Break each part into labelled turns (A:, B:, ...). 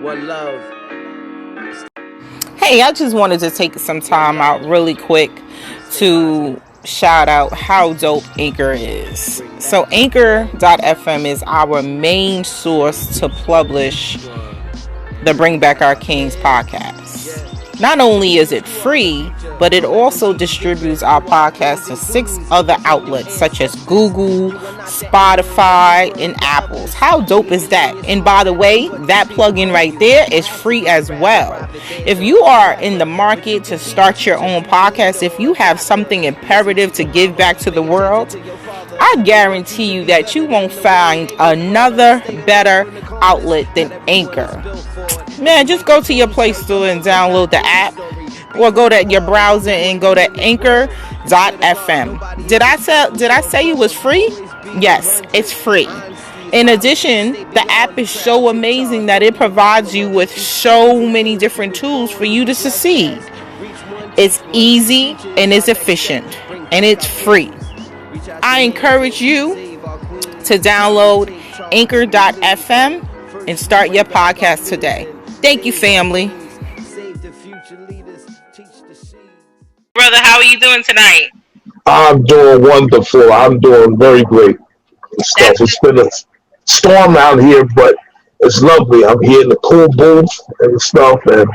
A: One love.
B: Hey, I just wanted to take some time out really quick to shout out how dope Anchor is. So, Anchor.fm is our main source to publish the Bring Back Our Kings podcast. Not only is it free, but it also distributes our podcast to 6 other outlets such as Google, Spotify, and Apple's. How dope is that? And by the way, that plugin right there is free as well. If you are in the market to start your own podcast, if you have something imperative to give back to the world, I guarantee you that you won't find another better outlet than Anchor. Man, just go to your Play Store and download the app, or go to your browser and go to anchor.fm. Did I say it was free? Yes, it's free. In addition, the app is so amazing that it provides you with so many different tools for you to succeed. It's easy and it's efficient and it's free. I encourage you to download anchor.fm and start your podcast today. Thank you, family. Brother, how are you doing tonight?
C: I'm doing wonderful. I'm doing very great. It's been a storm out here, but it's lovely. I'm here in the cool booth and stuff and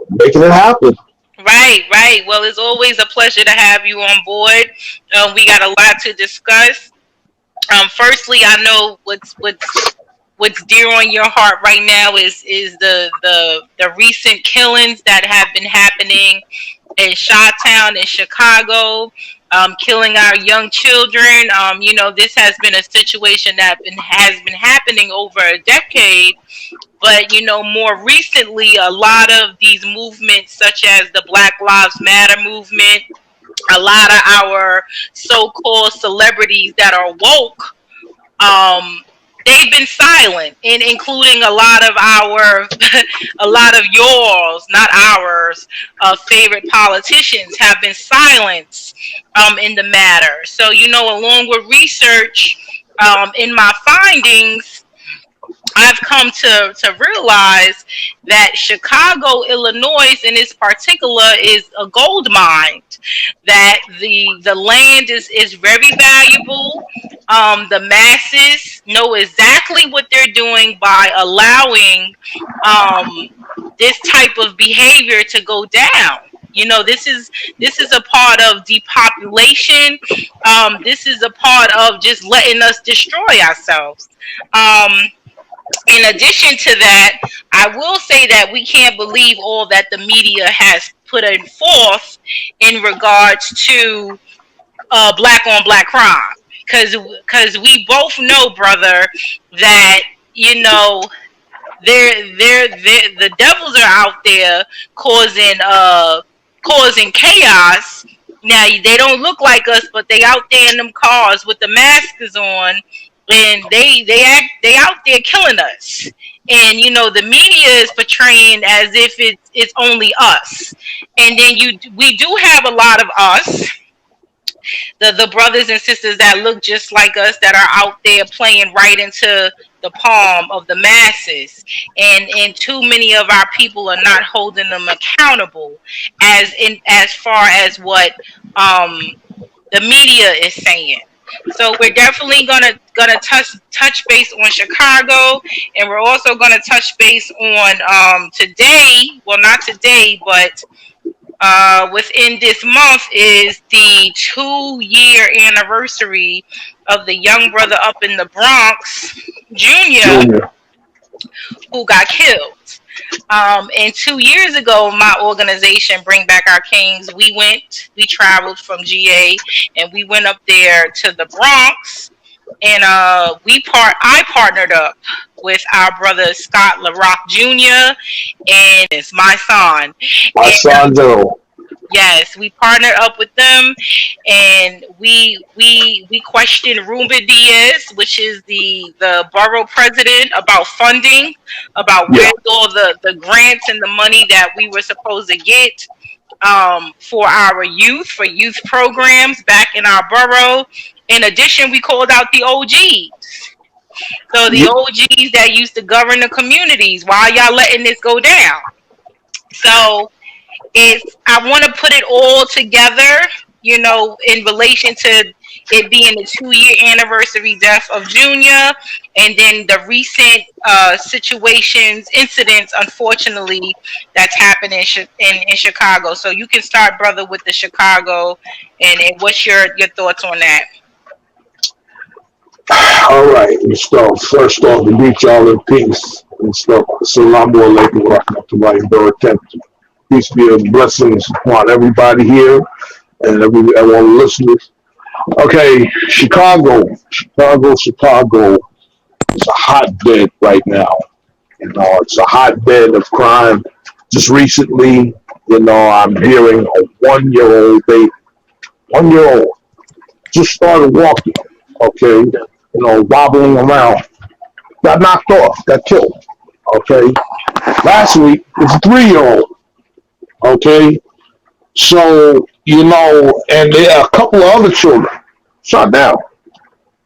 C: making it happen.
B: Right. Well, it's always a pleasure to have you on board. We got a lot to discuss. Firstly, I know what's dear on your heart right now is the recent killings that have been happening in Chi-Town in Chicago, killing our young children. This has been a situation that has been happening over a decade. But, more recently, a lot of these movements, such as the Black Lives Matter movement, a lot of our so-called celebrities that are woke, they've been silent, and including a lot of yours, not ours, favorite politicians have been silenced in the matter. So, along with research, in my findings, I've come to realize that Chicago, Illinois, in its particular, is a gold mine. That the land is very valuable. The masses know exactly what they're doing by allowing this type of behavior to go down. This is a part of depopulation. This is a part of just letting us destroy ourselves. In addition to that, I will say that we can't believe all that the media has put forth in regards to black on black crime, because we both know, brother, that the devils are out there causing chaos. Now they don't look like us, but they out there in them cars with the masks on. And they out there killing us, and the media is portraying as if it's only us, and then we do have a lot of us, the brothers and sisters that look just like us, that are out there playing right into the palm of the masses, and too many of our people are not holding them accountable as far as what the media is saying. So we're definitely gonna touch base on Chicago, and we're also gonna touch base on today. Well, not today, but within this month is the 2-year anniversary of the young brother up in the Bronx, Junior, who got killed. And 2 years ago, my organization, Bring Back Our Kings, we traveled from GA, and we went up there to the Bronx, and I partnered up with our brother Scott LaRock Jr. and it's my son. Yes, we partnered up with them, and we questioned Ruben Diaz, which is the borough president, about funding, about where all the grants and the money that we were supposed to get for our for youth programs back in our borough. In addition, we called out the OGs. So the OGs that used to govern the communities, why y'all letting this go down? So it's, I want to put it all together, in relation to it being the 2-year anniversary death of Junior, and then the recent incidents, unfortunately, that's happened in Chicago. So you can start, brother, with the Chicago, and what's your thoughts on that?
C: All right, and stuff. First off, to greet y'all in peace and stuff. Assalamu alaikum wa rahmatullahi wa barakatuh. Peace be and blessings upon everybody here and everyone listening. Okay, Chicago. It's a hotbed right now. It's a hotbed of crime. Just recently, I'm hearing a 1-year-old baby, 1-year-old, just started walking. Okay, wobbling around, got knocked off, got killed. Okay, last week it's a 3-year-old. Okay, so and there are a couple of other children shot down.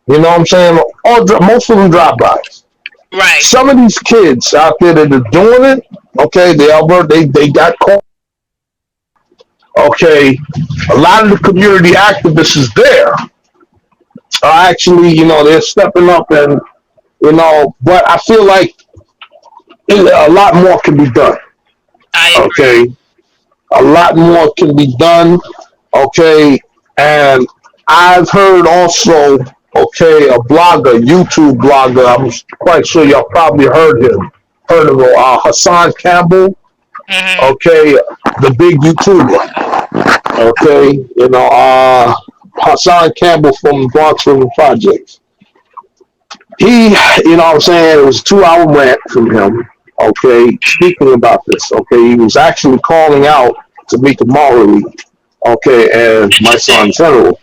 C: You know what I'm saying? Most of them drive-bys.
B: Right.
C: Some of these kids out there that are doing it, okay, they got caught. Okay, a lot of the community activists is there. Are actually, they're stepping up and, but I feel like a lot more can be done. Okay, a lot more can be done. Okay, and I've heard also, okay, a blogger, YouTube blogger. I'm quite sure y'all probably heard of him, Hassan Campbell.
B: Mm-hmm.
C: Okay, the big YouTuber. Okay, Hassan Campbell from Bronx River Projects. He, what I'm saying, it was a 2-hour rant from him, okay, speaking about this, okay. He was actually calling out Tamika Mallory, okay, and my son General,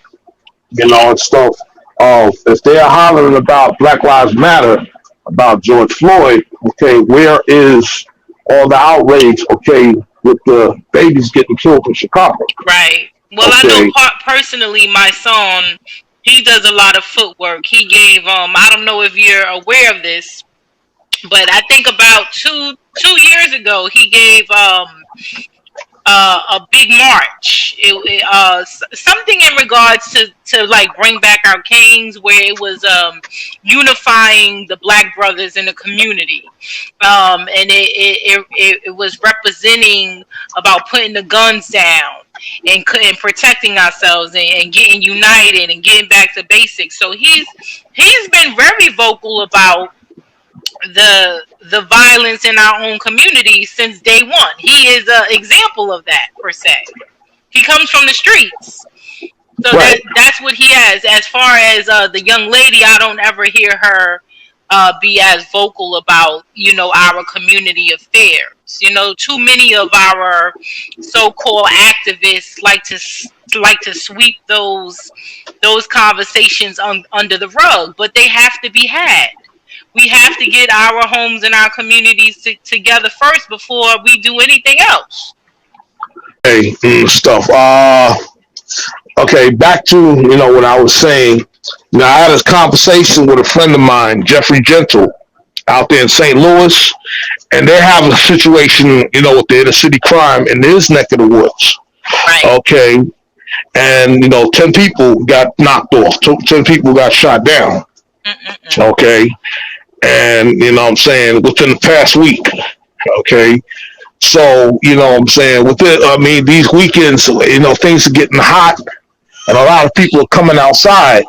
C: and stuff of, if they're hollering about Black Lives Matter, about George Floyd, okay, where is all the outrage, okay, with the babies getting killed in Chicago?
B: Right. Well, okay. I know personally, my son, he does a lot of footwork. He gave, I don't know if you're aware of this, but I think about two years ago, he gave a big march. Something in regards to like bring back our kings, where it was unifying the Black brothers in the community, and it was representing about putting the guns down and protecting ourselves and getting united and getting back to basics. So he's been very vocal about the violence in our own community since day one. He is an example of that, per se. He comes from the streets. So right. That's what he has. As far as the young lady, I don't ever hear her be as vocal about, our community affairs. Too many of our so-called activists like to sweep those conversations under the rug, but they have to be had. We have to get our homes and our communities together first before we do anything else.
C: Hey, stuff. Okay, back to, what I was saying. I had a conversation with a friend of mine, Jeffrey Gentle, out there in St. Louis, and they're having a situation, with the inner city crime in his neck of the woods.
B: Right.
C: Okay, and, 10 people got knocked off, 10 people got shot down. Okay. And, what I'm saying, within the past week, okay? So, what I'm saying, these weekends, things are getting hot, and a lot of people are coming outside.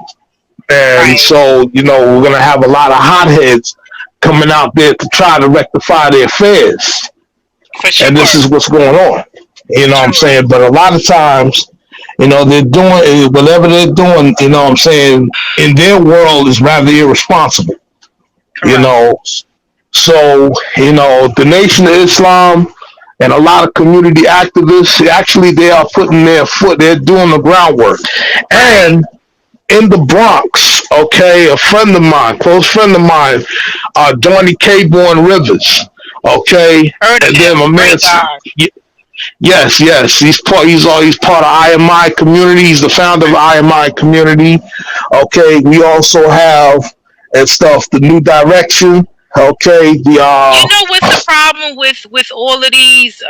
C: And right. So, we're going to have a lot of hotheads coming out there to try to rectify their affairs.
B: For sure.
C: And this is what's going on. What I'm saying? But a lot of times, they're doing whatever they're doing, what I'm saying, in their world is rather irresponsible. Correct. So, the Nation of Islam and a lot of community activists, actually, they are putting their foot, they're doing the groundwork. And in the Bronx, okay, a friend of mine, close friend of mine, Johnny K-Born Rivers, okay, and then my man, yes, he's part of IMI community. He's the founder of IMI community. Okay, we also have and stuff. The new direction. Okay.
B: You know what's the problem with all of these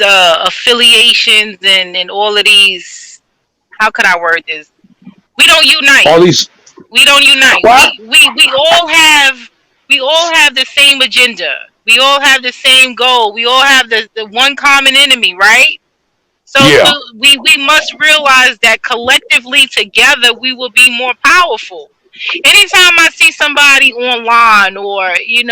B: affiliations and all of these, how could I word this? We don't unite.
C: all these
B: We don't unite.
C: what?
B: We all have the same agenda. We all have the same goal. We all have the one common enemy, right? So
C: Yeah.
B: we must realize that collectively together we will be more powerful. Anytime I see somebody online, or it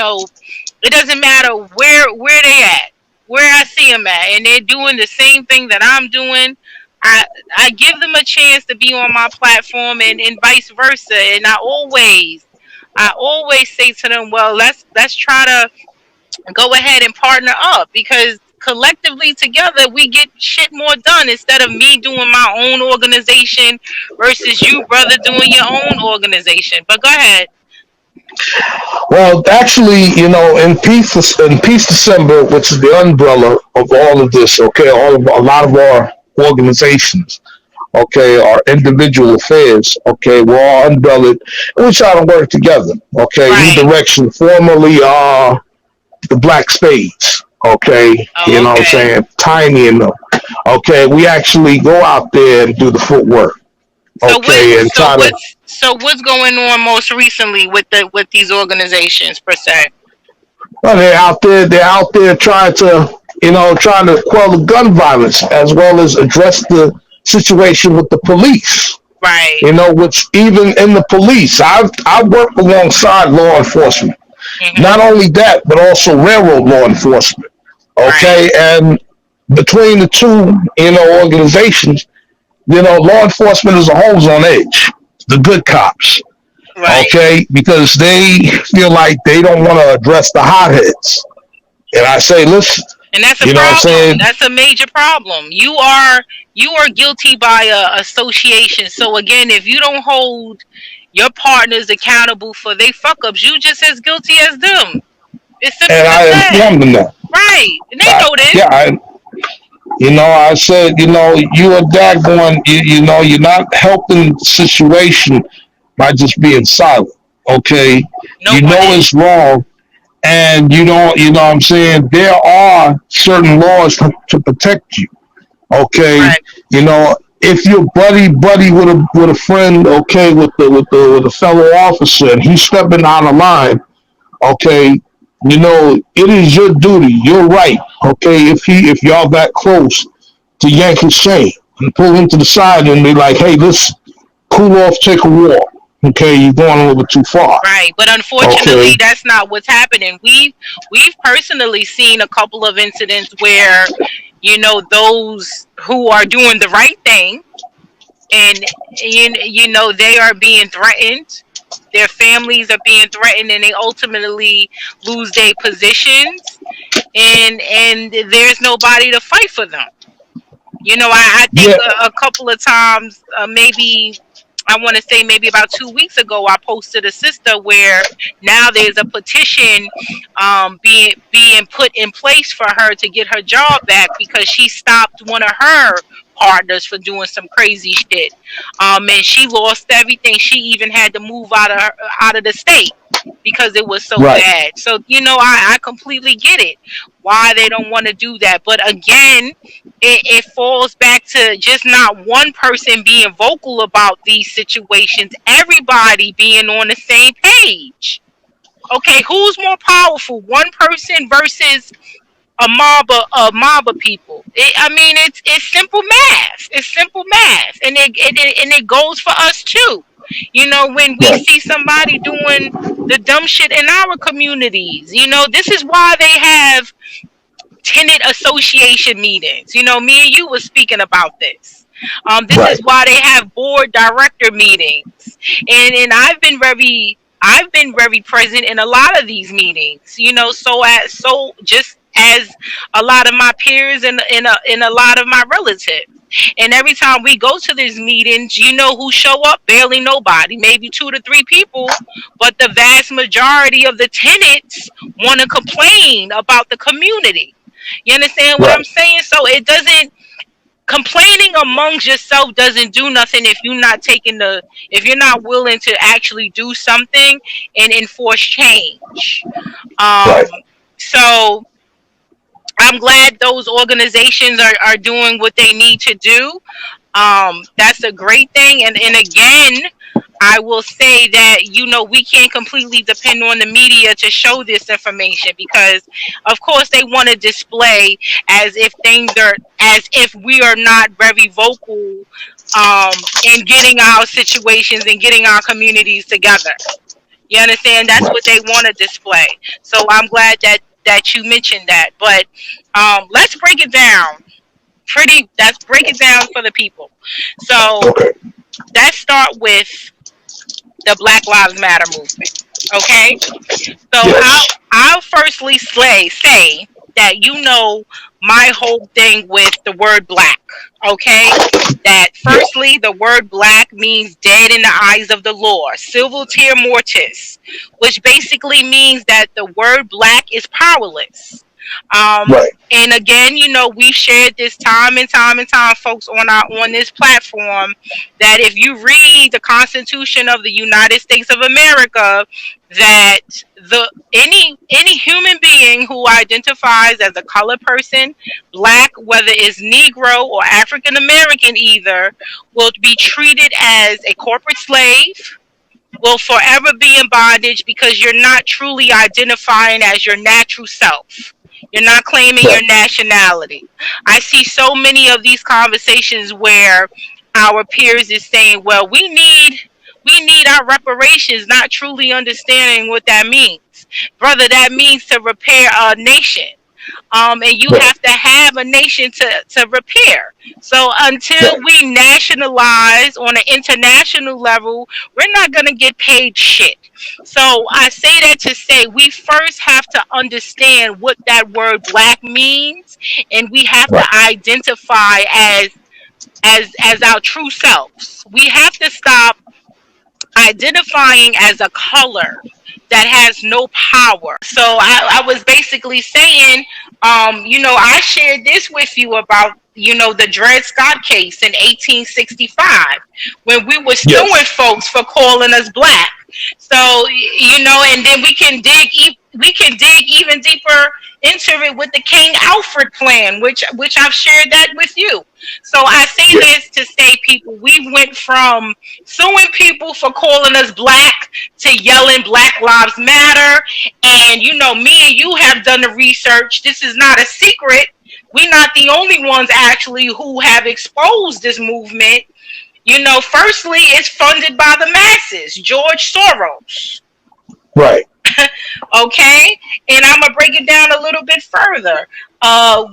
B: doesn't matter where they at, where I see them at, and they're doing the same thing that I'm doing, I give them a chance to be on my platform, and vice versa. And I always say to them, well, let's try to go ahead and partner up, because collectively together we get shit more done, instead of me doing my own organization versus you, brother, doing your own organization. But go ahead.
C: Well, actually, in Peace December, which is the umbrella of all of this, okay, a lot of our organizations, okay, our individual affairs, okay, we're all umbrellaed, and we try to work together, okay. New
B: Right.
C: direction, formerly the Black Spades, okay,
B: Oh,
C: what I'm
B: okay.
C: saying, Tiny and them, okay. We actually go out there and do the footwork,
B: So what?
C: okay, and
B: So
C: try to.
B: what's so what's going on most recently with these organizations per se?
C: Well, they're out there trying to, trying to quell the gun violence as well as address the situation with the police.
B: Right.
C: Which even in the police, I've worked alongside law enforcement.
B: Mhm.
C: Not only that, but also railroad law enforcement.
B: Right.
C: Okay, and between the two, organizations, law enforcement as a whole is on edge. The good cops,
B: Right.
C: okay, because they feel like they don't want to address the hotheads. And I say, listen,
B: And that's a
C: you know what I'm
B: problem.
C: saying?
B: That's a major problem. You are guilty by association. So again, if you don't hold your partners accountable for their fuck ups, you just as guilty as them. It's simple
C: And
B: as
C: I
B: that.
C: informed them that.
B: Right. And they
C: I,
B: know this.
C: yeah, I said, you are daggone, you're not helping the situation by just being silent. Okay,
B: No
C: you
B: one
C: know
B: is.
C: it's wrong, and you know what I'm saying, there are certain laws to protect you. Okay,
B: Right.
C: if you're buddy with a friend, okay, with a fellow officer, and he's stepping out of line, okay, it is your duty, your right, okay, if y'all that close, to yank his chain and pull him to the side and be like, hey, let's cool off, take a walk. Okay, you're going a little bit too far.
B: Right, but
C: Okay.
B: unfortunately, that's not what's happening. We've personally seen a couple of incidents where those who are doing the right thing, and they are being threatened. Their families are being threatened, and they ultimately lose their positions, and there's nobody to fight for them. I think
C: Yeah,
B: a couple of times, maybe I want to say maybe about 2 weeks ago, I posted a sister where now there's a petition being put in place for her to get her job back, because she stopped one of her partners for doing some crazy shit, and she lost everything. She even had to move out of the state because it was so
C: right.
B: bad. So I completely get it why they don't want to do that. But again, it falls back to just not one person being vocal about these situations, everybody being on the same page. Okay, who's more powerful, one person versus a mob of people? I mean, it's simple math. It's simple math, and it goes for us too. When we
C: Right.
B: see somebody doing the dumb shit in our communities, this is why they have tenant association meetings. Me and you were speaking about this. This is
C: Right.
B: why they have board director meetings, and I've been very present in a lot of these meetings. So just as a lot of my peers and a lot of my relatives. And every time we go to these meetings, who show up? Barely nobody, maybe 2 to 3 people, but the vast majority of the tenants want to complain about the community. You understand what I'm
C: Right.
B: saying? So it doesn't complaining amongst yourself doesn't do nothing if you're not if you're not willing to actually do something and enforce change.
C: Right.
B: So I'm glad those organizations are doing what they need to do. That's a great thing. And again, I will say that, we can't completely depend on the media to show this information because, of course, they want to display as if as if we are not very vocal in getting our situations and getting our communities together. You understand? That's
C: Right.
B: what they want to display. So I'm glad that you mentioned that. But let's break it down. Let's break it down for the people. So
C: Okay.
B: let's start with the Black Lives Matter movement. Okay? So
C: Yes.
B: I'll firstly say that my whole thing with the word black. Okay? That
C: Yeah.
B: firstly the word black means dead in the eyes of the law. Civil tier mortis, which basically means that the word black is powerless.
C: Right.
B: And again, we've shared this time and time and time, folks, on this platform, that if you read the Constitution of the United States of America, that any human being who identifies as a colored person, black, whether it's Negro or African American either, will be treated as a corporate slave, will forever be in bondage because you're not truly identifying as your natural self. You're not claiming
C: Right.
B: your nationality. I see so many of these conversations where our peers is saying, well, we need our reparations, not truly understanding what that means. Brother, that means to repair a nation. And you
C: Right.
B: have to have a nation to repair. So until
C: Right.
B: we nationalize on an international level, we're not going to get paid shit. So I say that to say we first have to understand what that word black means, and we have to
C: Right.
B: identify as our true selves. We have to stop identifying as a color that has no power. So I was basically saying, I shared this with you about, the Dred Scott case in 1865 when we were suing
C: Yes.
B: folks for calling us black. So, and then we can dig even deeper into it with the King Alfred plan, which I've shared that with you. So I say
C: Yeah.
B: this to say, people, we went from suing people for calling us black to yelling Black Lives Matter. And, me and you have done the research. This is not a secret. We're not the only ones actually who have exposed this movement. Firstly, it's funded by the masses, George Soros.
C: Right.
B: Okay, and I'm gonna break it down a little bit further.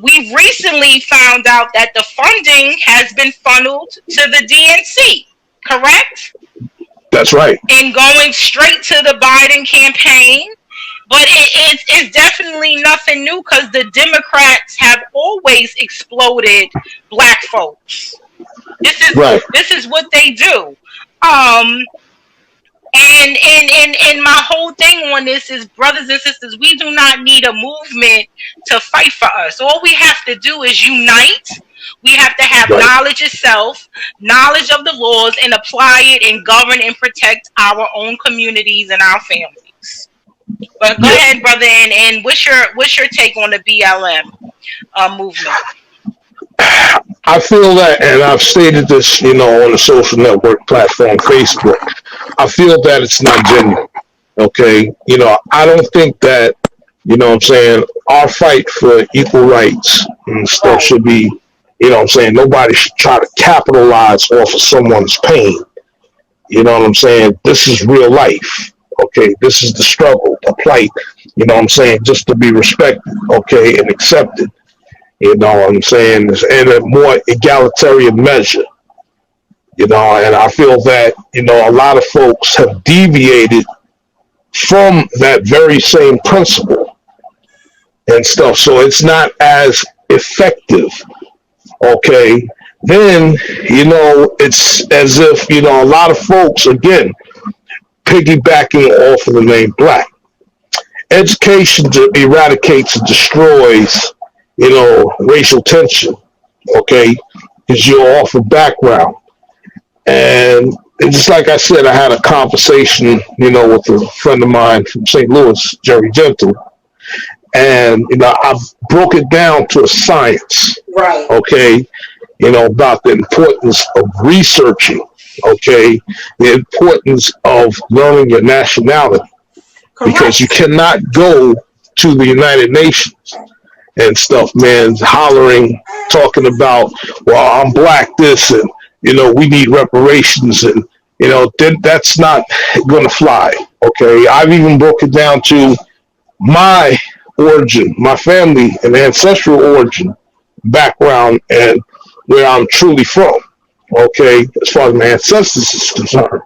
B: We've recently found out that the funding has been funneled to the DNC, correct?
C: That's right.
B: And going straight to the Biden campaign. But it's definitely nothing new because the Democrats have always exploded black folks.
C: Right.
B: This is what they do. And my whole thing on this is, brothers and sisters, we do not need a movement to fight for us. All we have to do is unite. We have to have
C: Right.
B: knowledge of self, knowledge of the laws, and apply it and govern and protect our own communities and our families. But go
C: Yeah.
B: ahead, brother, and what's your take on the BLM movement?
C: I feel that, and I've stated this, on the social network platform, Facebook. I feel that it's not genuine. Okay. I don't think that, what I'm saying, our fight for equal rights and stuff should be, what I'm saying, nobody should try to capitalize off of someone's pain. You know what I'm saying? This is real life. Okay. This is the struggle, the plight, what I'm saying, just to be respected, okay, and accepted. You know what I'm saying? In a more egalitarian measure. And I feel that, a lot of folks have deviated from that very same principle and stuff. So it's not as effective. Okay. Then, it's as if, a lot of folks, again, piggybacking off of the name black. Education eradicates and destroys, racial tension. Okay. because you're off of background. And just like I said, I had a conversation, with a friend of mine from St. Louis, Jerry Gentle, and I've broke it down to a science.
A: Right.
C: Okay, about the importance of researching. Okay, the importance of learning your nationality, because you cannot go to the United Nations and stuff, man, hollering, talking about, well, I'm black, this, and we need reparations, and then that's not going to fly. Okay, I've even broken down to my origin, my family and ancestral origin, background, and where I'm truly from. Okay, as far as my ancestors is concerned.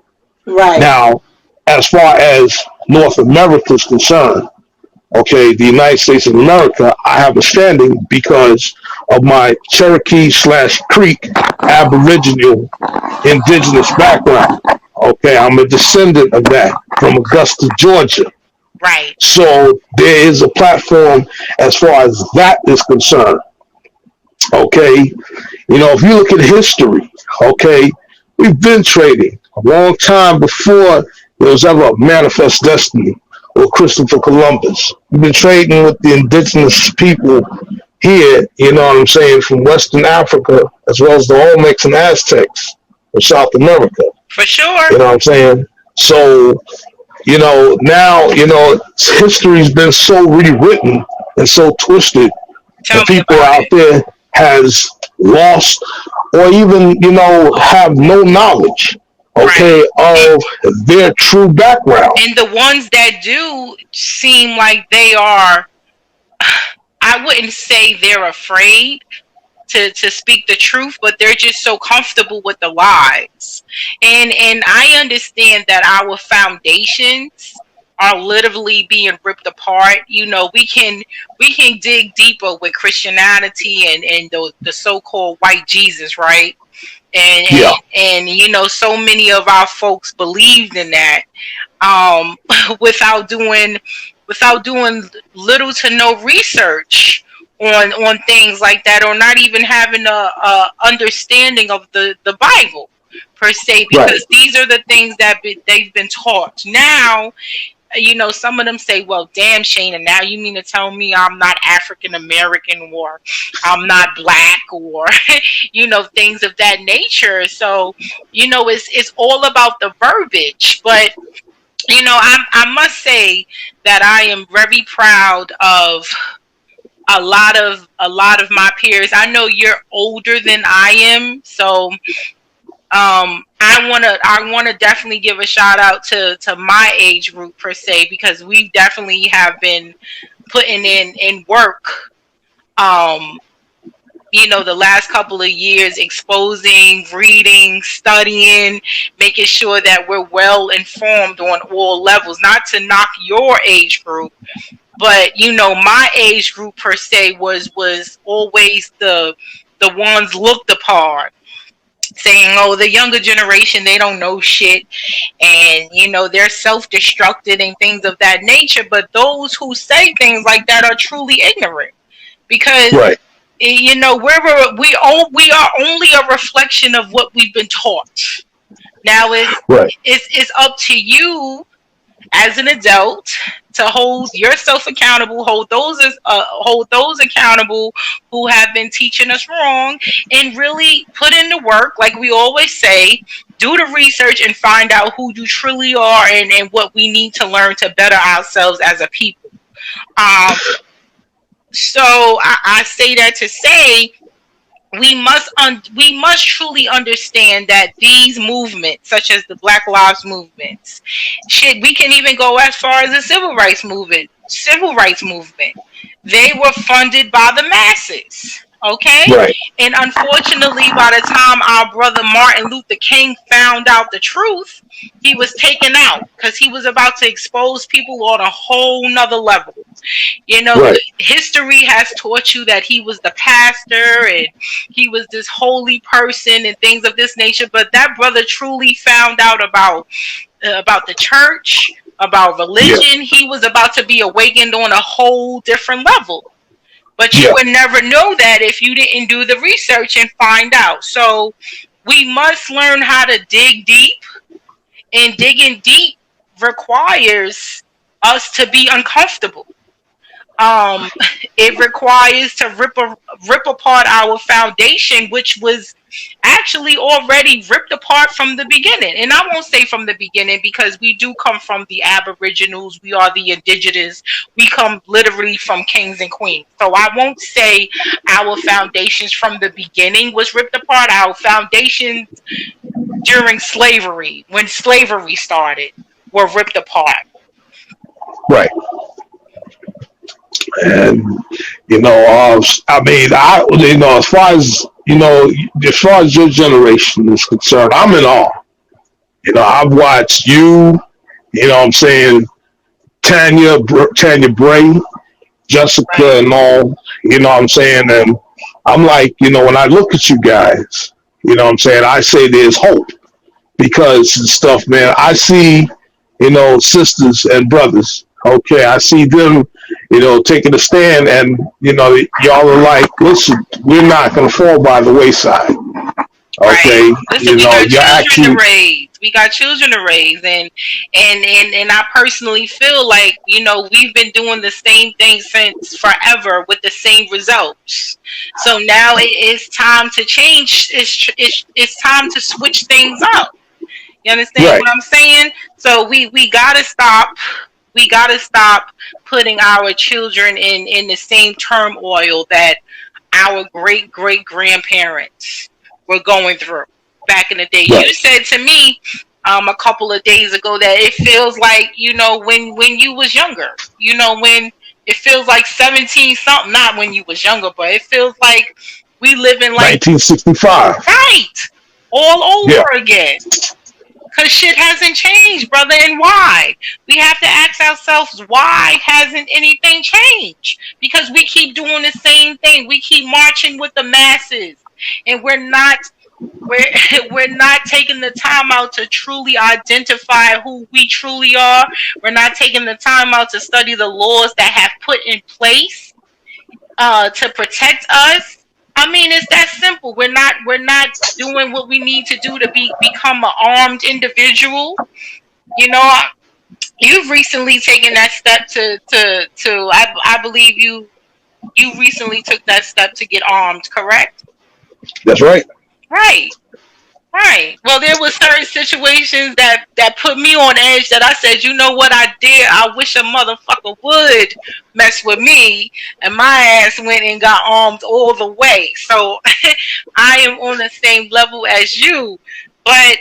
A: Right.
C: Now, as far as North America is concerned, okay, the United States of America, I have a standing because of my Cherokee / Creek Aboriginal indigenous background. Okay, I'm a descendant of that from Augusta, Georgia.
B: Right.
C: So there is a platform as far as that is concerned. Okay, if you look at history, okay, we've been trading a long time before there was ever a manifest destiny or Christopher Columbus. We've been trading with the indigenous people here, you know what I'm saying, from Western Africa, as well as the Olmecs and Aztecs of South America.
B: For sure.
C: You know what I'm saying? So, now, history's been so rewritten and so twisted, and people out there has lost or even, have no knowledge, okay, of their true background.
B: And the ones that do seem like they are, I wouldn't say they're afraid to speak the truth, but they're just so comfortable with the lies. And I understand that our foundations are literally being ripped apart. We can dig deeper with Christianity and the so-called white Jesus, right? And so many of our folks believed in that, without doing little to no research on things like that, or not even having a understanding of the Bible per se, because these are the things that they've been taught. Now, some of them say, well, damn, Shana, now you mean to tell me I'm not African American, or I'm not black, or things of that nature. So it's all about the verbiage. But I must say that I am very proud of a lot of my peers. I know you're older than I am, so I wanna definitely give a shout out to my age group per se, because we definitely have been putting in work. The last couple of years, exposing, reading, studying, making sure that we're well informed on all levels. Not to knock your age group, but my age group per se was always the ones looked upon, saying, oh, the younger generation, they don't know shit, and they're self-destructed and things of that nature. But those who say things like that are truly ignorant, because we are only a reflection of what we've been taught. Now it's up to you as an adult to hold yourself accountable, hold those accountable who have been teaching us wrong, and really put in the work. Like we always say, do the research and find out who you truly are, and what we need to learn to better ourselves as a people. So I say that to say, we must truly understand that these movements, such as the Black Lives movements, we can even go as far as the civil rights movement. They were funded by the masses. Okay?
C: Right.
B: And unfortunately, by the time our brother Martin Luther King found out the truth, he was taken out because he was about to expose people on a whole nother level. History has taught you that he was the pastor and he was this holy person and things of this nature. But that brother truly found out about the church, about religion. He was about to be awakened on a whole different level. But you
C: Yeah.
B: would never know that if you didn't do the research and find out. So we must learn how to dig deep, and digging deep requires us to be uncomfortable. Um, it requires to rip apart our foundation, which was actually already ripped apart from the beginning. And I won't say from the beginning because we do come from the Aboriginals. We are the indigenous. We come literally from kings and queens. So I won't say our foundations from the beginning was ripped apart. Our foundations during slavery, when slavery started, were ripped apart.
C: Right. And I mean, as far as your generation is concerned, I'm in awe. I've watched you. What I'm saying, Tanya Bray,
B: Right.
C: Jessica, and all. What I'm saying, and I'm like, when I look at you guys, what I'm saying, I say there's hope because stuff, man. I see, sisters and brothers. Okay, I see them, taking a stand, and y'all are like, listen, we're not gonna fall by the wayside.
B: Right.
C: Okay,
B: Listen, we got
C: you're
B: children to
C: actually
B: raise. We got children to raise, and I personally feel like we've been doing the same thing since forever with the same results. So now it is time to change. It's time to switch things up. You understand
C: right,
B: what I'm saying? So we gotta stop. We gotta stop putting our children in the same turmoil that our great grandparents were going through back in the day. You
C: right,
B: said to me a couple of days ago that it feels like when you was younger. When it feels like 17 something, not when you was younger, but it feels like we live in like
C: 1965.
B: right all
C: Yeah,
B: over again. Because shit hasn't changed, brother, and why? We have to ask ourselves, why hasn't anything changed? Because we keep doing the same thing. We keep marching with the masses, and we're, we're not taking the time out to truly identify who we truly are. We're not taking the time out to study the laws that have put in place to protect us. I mean, it's that simple. We're not doing what we need to do to become an armed individual. You know, you've recently taken that step to I believe you recently took that step to get armed, correct?
C: that's right.
B: Right. Right. Well, there were certain situations that put me on edge that I said, you know what, I did. I wish a motherfucker would mess with me, and my ass went and got armed all the way. So I am on the same level as you, but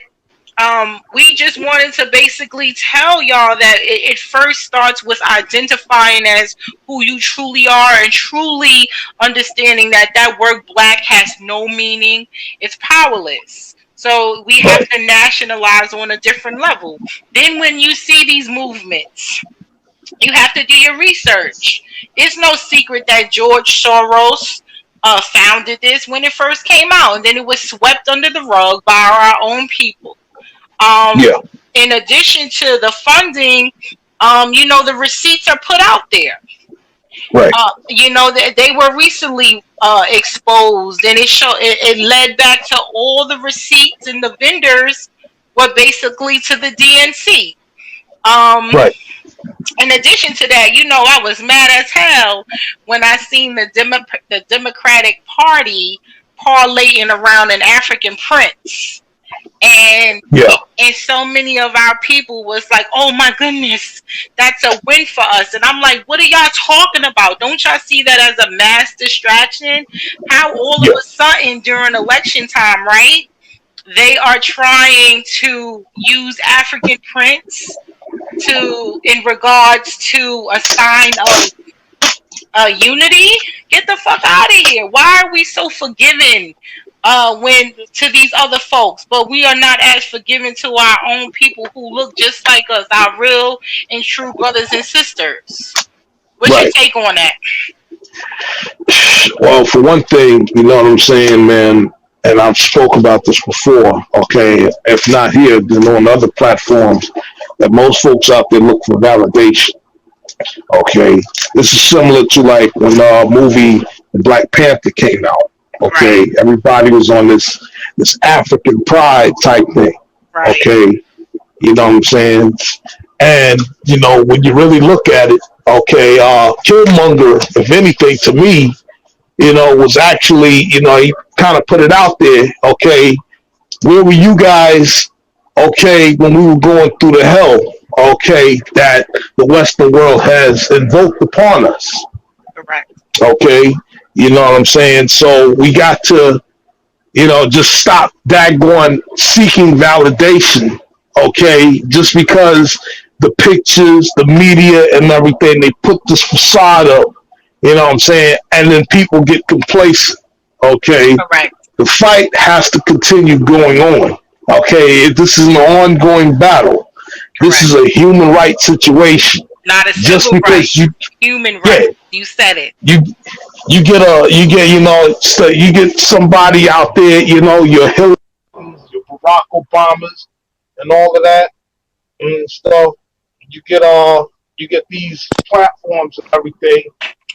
B: we just wanted to basically tell y'all that it first starts with identifying as who you truly are and truly understanding that that word black has no meaning. It's powerless. So we have
C: Right,
B: to nationalize on a different level. Then when you see these movements, you have to do your research. It's no secret that George Soros founded this when it first came out, and then it was swept under the rug by our own people. Um,
C: yeah,
B: in addition to the funding, the receipts are put out there.
C: right,
B: They were recently exposed, and it led back to all the receipts, and the vendors were basically to the DNC. Um,
C: right.
B: in addition to that, I was mad as hell when I seen the Democratic Party parlaying around an African prince. And
C: Yeah,
B: and so many of our people was like, oh my goodness, that's a win for us. And I'm like, what are y'all talking about? Don't y'all see that as a mass distraction? How all of
C: yeah,
B: a sudden during election time, right, they are trying to use African prints in regards to a sign of unity? Get the fuck out of here. Why are we so forgiving when to these other folks, but we are not as forgiving to our own people who look just like us, our real and true brothers and sisters? What's your
C: right.
B: take on that?
C: Well, for one thing, you know what I'm saying, man, and I've spoke about this before, okay, if not here, then on other platforms, that most folks out there look for validation. Okay, this is similar to like when movie Black Panther came out.
B: Right.
C: Okay, everybody was on this African pride type thing.
B: Right.
C: Okay, you know what I'm saying? And when you really look at it, okay, Killmonger, if anything, to me, was actually, he kind of put it out there. Okay, where were you guys? Okay, when we were going through the hell, okay, that the Western world has invoked upon us.
B: Correct.
C: Okay, you know what I'm saying? So we got to, just stop daggone seeking validation. Okay, just because the pictures, the media, and everything, they put this facade up. You know what I'm saying? And then people get complacent. Okay,
B: Correct.
C: the fight has to continue going on. Okay, this is an ongoing battle. This
B: Correct.
C: is a human rights situation.
B: Not a
C: Just
B: civil right.
C: because
B: Human
C: yeah,
B: right. You said it.
C: you you get somebody out there, your Hillary, your Barack Obamas, and all of that and stuff. You get these platforms and everything.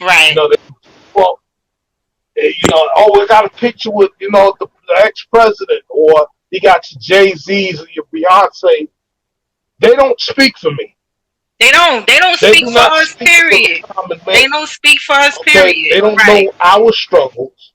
B: Right.
C: They well, oh, we got a picture with the ex-president, or you got your Jay-Z's or your Beyonce. They don't speak for me.
B: They don't. They don't
C: They
B: speak
C: do
B: for
C: not
B: us.
C: speak for the
B: Period.
C: common man.
B: They don't speak for us.
C: Okay,
B: Period.
C: they don't
B: Right.
C: know our struggles.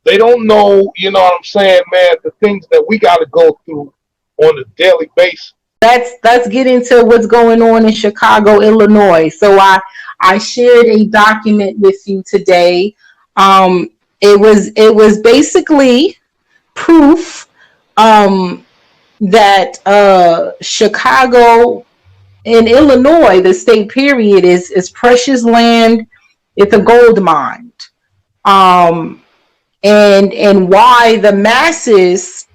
C: They don't know, what I'm saying, man, the things that we got to go through on a daily basis.
A: Let's get into what's going on in Chicago, Illinois. So I shared a document with you today. Um, it was basically proof that Chicago in Illinois, the state period, is precious land. It's a gold mine. Um, and why the masses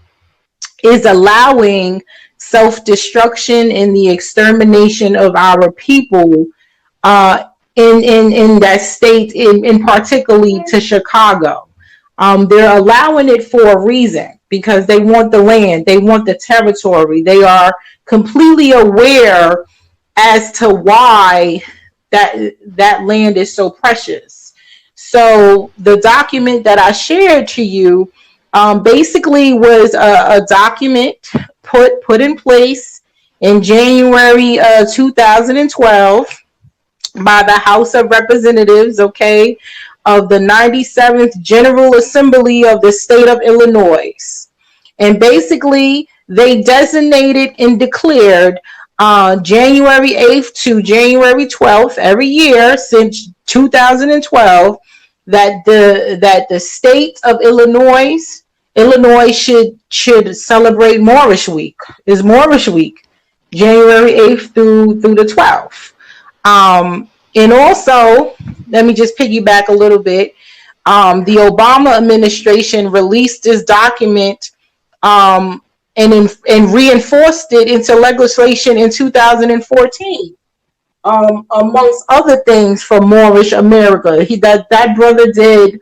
A: is allowing self-destruction and the extermination of our people uh, in that state, in particularly to Chicago. They're allowing it for a reason because they want the land, they want the territory. They are completely aware as to why that land is so precious. So the document that I shared to you basically was a document put in place in January 2012 by the House of Representatives, okay, of the 97th General Assembly of the state of Illinois. And basically, they designated and declared January 8th to January 12th every year since 2012 that the state of Illinois should celebrate Moorish Week. Is Moorish Week January 8th through the 12th. And also, let me just piggyback a little bit. The Obama administration released this document and reinforced it into legislation in 2014. Amongst other things for Moorish America, that brother did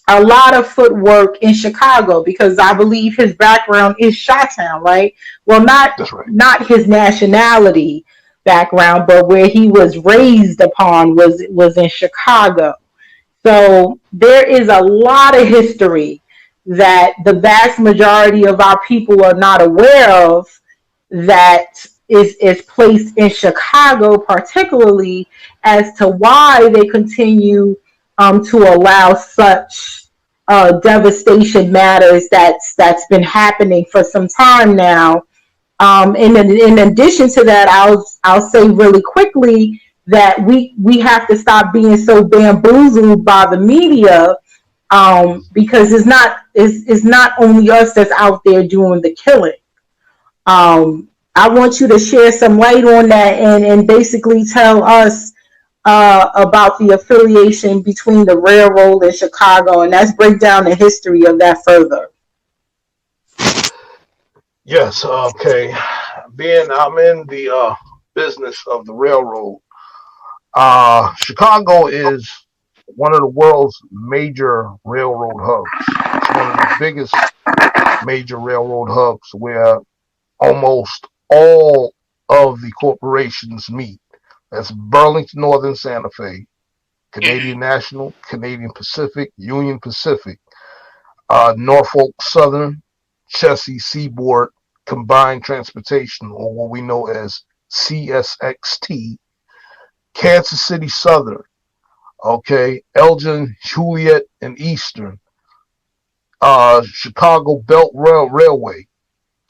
A: a lot of footwork in Chicago because I believe his background is Chi-Town, right? Well,
C: Right.
A: not his nationality background, but where he was raised upon was in Chicago. So there is a lot of history that the vast majority of our people are not aware of that is placed in Chicago, particularly as to why they continue to allow such devastation matters that's been happening for some time now. In addition to that, I'll say really quickly that we have to stop being so bamboozled by the media because it's not only us that's out there doing the killing. I want you to share some light on that and basically tell us about the affiliation between the railroad and Chicago, and let's break down the history of that further.
C: Yes, okay. Being I'm in the business of the railroad, Chicago is one of the world's major railroad hubs. It's one of the biggest major railroad hubs where almost all of the corporations meet. That's Burlington Northern Santa Fe,
B: Mhm.
C: Canadian National, Canadian Pacific, Union Pacific, Norfolk Southern, Chessie Seaboard Combined Transportation, or what we know as CSXT, Kansas City Southern, okay, Elgin, Juliet, and Eastern, Chicago Belt Railway,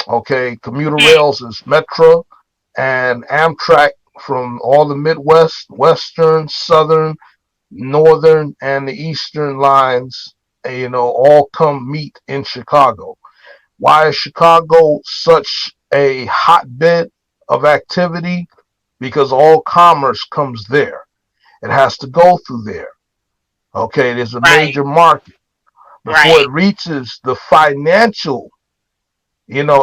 C: okay, commuter
B: Mhm.
C: rails is Metra and Amtrak from all the Midwest, Western, Southern, Northern, and the Eastern lines, all come meet in Chicago. Why is Chicago such a hotbed of activity? Because all commerce comes there. It has to go through there. Okay, there's a
B: Right.
C: major market before it
B: Right.
C: reaches the financial,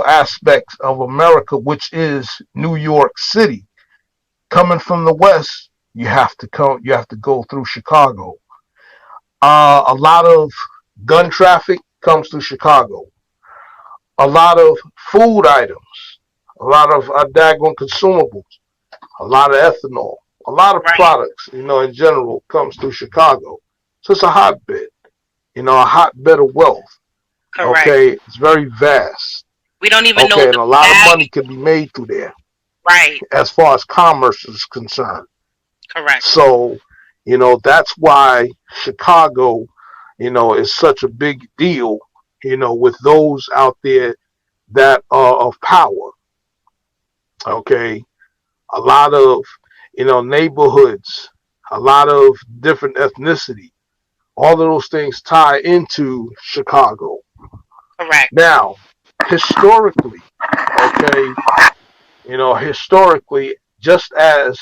C: aspects of America, which is New York City. Coming from the West, you have to go through Chicago. A lot of gun traffic comes through Chicago. A lot of food items, a lot of daggone consumables, a lot of ethanol, a lot of
B: Right.
C: products, in general, comes through Chicago. So it's a hotbed, a hotbed of wealth.
B: Correct.
C: Okay, it's very vast.
B: We don't even know
C: Okay, and
B: the
C: a lot of
B: value.
C: money can be made through there
B: Right.
C: as far as commerce is concerned.
B: Correct.
C: So, that's why Chicago, is such a big deal, with those out there that are of power. Okay, a lot of, neighborhoods, a lot of different ethnicity. All of those things tie into Chicago.
B: Correct.
C: Now, historically, okay, historically, just as,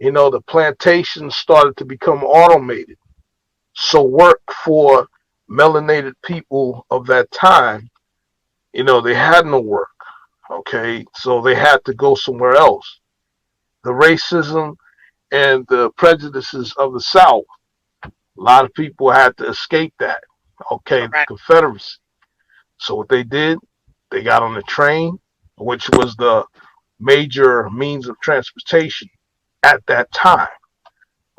C: the plantations started to become automated, so work for melanated people of that time, they had no work. Okay, so they had to go somewhere else. The racism and the prejudices of the South, a lot of people had to escape that. Okay, the
B: Correct.
C: Confederacy. So what they did, they got on the train, which was the major means of transportation at that time.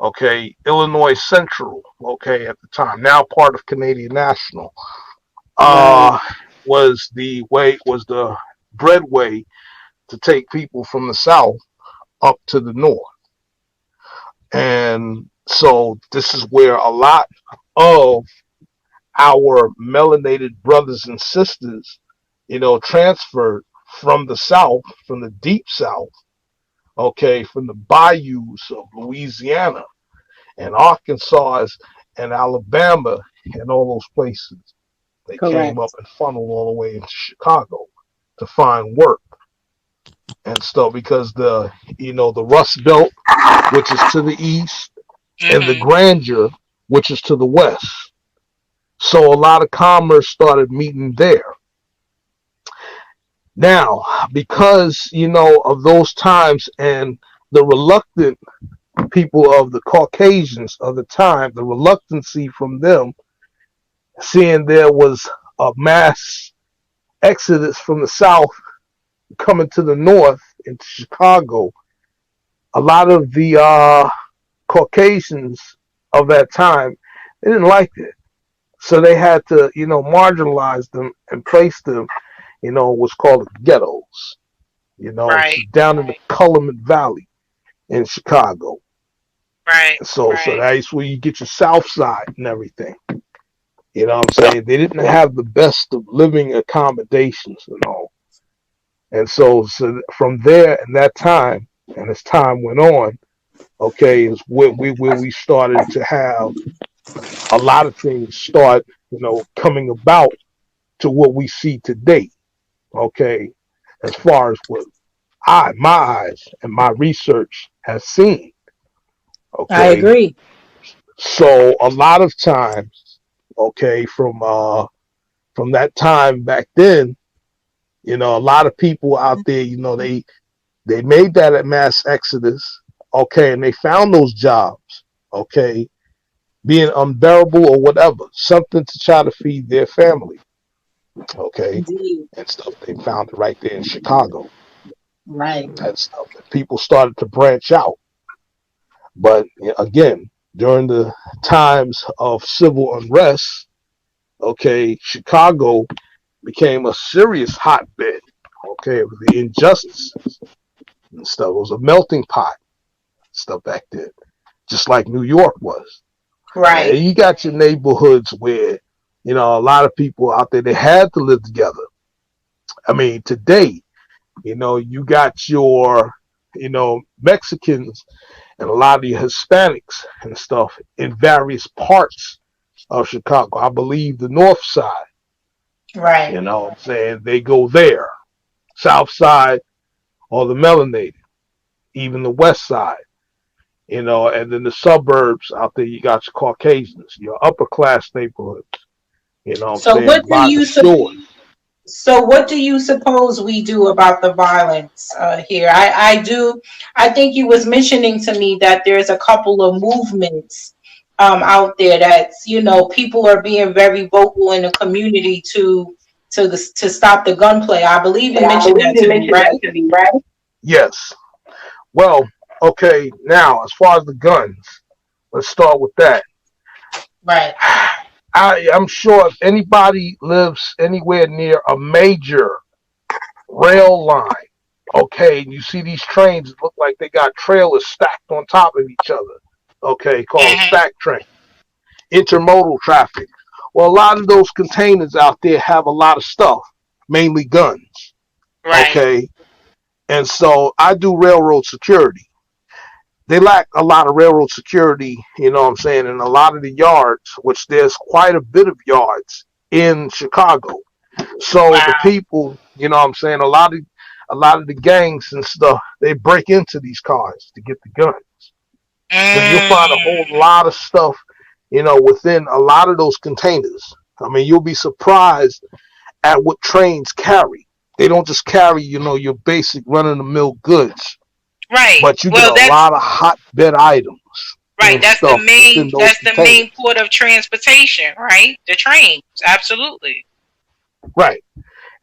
C: Okay, Illinois Central, okay, at the time, now part of Canadian National,
A: Right.
C: uh, was the breadway to take people from the South up to the North. And so this is where a lot of our melanated brothers and sisters, transferred from the South, from the deep South, okay, from the bayous of Louisiana and Arkansas and Alabama and all those places. They came up
A: Correct.
C: and funneled all the way into Chicago to find work and stuff because the Rust Belt, which is to the east, and the
B: Mhm.
C: Grandeur, which is to the west. So a lot of commerce started meeting there. Now, because of those times and the reluctant people of the Caucasians of the time, the reluctancy from them, seeing there was a mass exodus from the South coming to the North into Chicago, a lot of the Caucasians of that time, they didn't like it. So they had to, marginalize them and place them, what's called the ghettos,
B: Right.
C: down in the Calumet Valley in Chicago.
B: Right.
C: So that's where you get your South Side and everything. You know what I'm saying? They didn't have the best of living accommodations and all. And so from there and that time, and as time went on, okay, is where we started to have a lot of things start, coming about to what we see today. Okay, as far as what my eyes and my research has seen.
A: I
C: Okay,
A: agree.
C: so a lot of times, okay, from that time back then, a lot of people out there, they made that a mass exodus, okay, and they found those jobs, okay, being unbearable or whatever, something to try to feed their family, okay,
A: Indeed.
C: and stuff. They found it right there in Chicago
A: Right.
C: and stuff. And people started to branch out. But again, during the times of civil unrest, okay, Chicago became a serious hotbed. Okay, of the injustices and stuff. It was a melting pot stuff back then, just like New York was. And
A: Right.
C: you got your neighborhoods where, a lot of people out there, they had to live together. I mean, today, you got your, Mexicans and a lot of the Hispanics and stuff in various parts of Chicago. I believe the north side,
A: Right.
C: what I'm saying, they go there. South side or the melanated, even the west side, and then the suburbs out there, you got your Caucasians, your upper class neighborhoods, what I'm
A: So
C: saying,
A: what do
C: by the
A: you
C: shore.
A: So, what do you suppose we do about the violence here? I think you was mentioning to me that there's a couple of movements out there that's people are being very vocal in the community to stop the gunplay. I believe you
C: I
A: mentioned
C: believe
A: that
C: you
A: to me,
C: mentioned that
A: right?
C: to me, right? Yes. Well, okay, now, as far as the guns, let's start with that.
A: Right.
C: I'm sure if anybody lives anywhere near a major rail line, okay, and you see these trains that look like they got trailers stacked on top of each other, okay, called a
B: Mhm.
C: stack train, intermodal traffic. Well, a lot of those containers out there have a lot of stuff, mainly guns,
B: Right.
C: okay, and so I do railroad security. They lack a lot of railroad security, what I'm saying, in a lot of the yards, which there's quite a bit of yards in Chicago. So the
B: Wow.
C: people, what I'm saying, a lot of the gangs and stuff, they break into these cars to get the guns. So you'll find a whole
B: Mm.
C: lot of stuff, within a lot of those containers. I mean, you'll be surprised at what trains carry. They don't just carry, your basic run of the mill goods,
B: Right.
C: but you get
B: Well,
C: a
B: that's
C: lot of hotbed items
B: right.
C: and stuff within those
B: That's the main
C: containers.
B: port of transportation, right? The trains. Absolutely.
C: Right.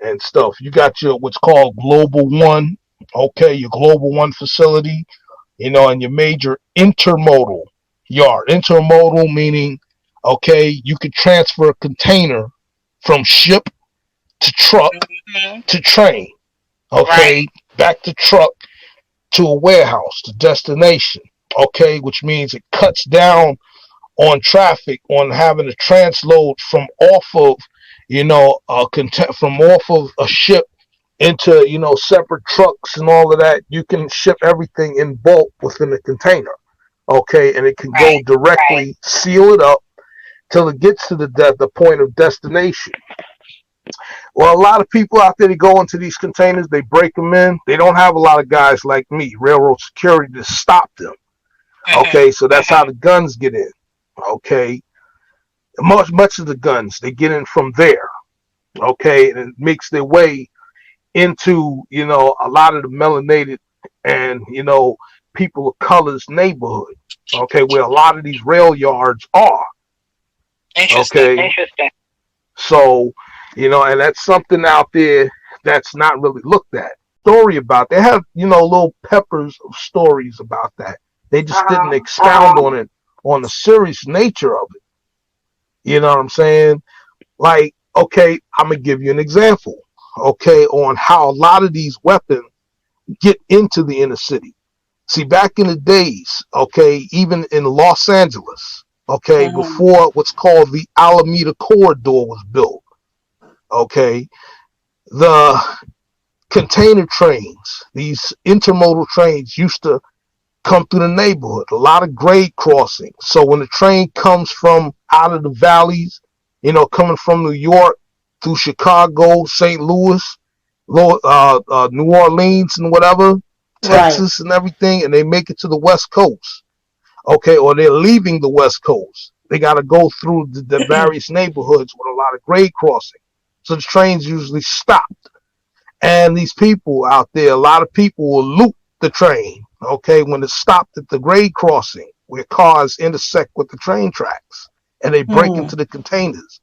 C: And stuff. You got your what's called Global One, okay, your Global One facility, and your major intermodal yard. Intermodal meaning, okay, you could transfer a container from ship to truck
B: Hmm.
C: to train,
B: Right.
C: okay, back to truck to a warehouse to destination, okay, which means it cuts down on traffic on having to transload from off of from off of a ship into separate trucks and all of that. You can ship everything in bulk within a container, okay, and it can go
B: Right.
C: directly, seal it up till it gets to the point of destination. Well, a lot of people out there, they go into these containers, they break them in. They don't have a lot of guys like me, railroad security, to stop them.
B: Hmm.
C: Okay, so that's how the guns get in. Okay, much of the guns, they get in from there. Okay, and it makes their way into a lot of the melanated and people of color's neighborhood. Okay, where a lot of these rail yards are.
B: Interesting.
C: Okay, interesting. So and that's something out there that's not really looked at. Story about they have little peppers of stories about that. They just didn't expound on it, on the serious nature of it. You know what I'm saying? Like, okay, I'm gonna give you an example. Okay, on how a lot of these weapons get into the inner city. See, back in the days, okay, even in Los Angeles, okay,
A: Hmm.
C: before what's called the Alameda Corridor was built, okay, the container trains, these intermodal trains used to come through the neighborhood, a lot of grade crossings. So when the train comes from out of the valleys, coming from New York through Chicago, St. Louis, New Orleans, and whatever,
A: Right.
C: Texas, and everything, and they make it to the West Coast, okay, or they're leaving the West Coast. They got to go through the various neighborhoods with a lot of grade crossing. So the trains usually stop. And these people out there, a lot of people will loop the train, okay, when it's stopped at the grade crossing where cars intersect with the train tracks and they break
A: Hmm.
C: into the containers.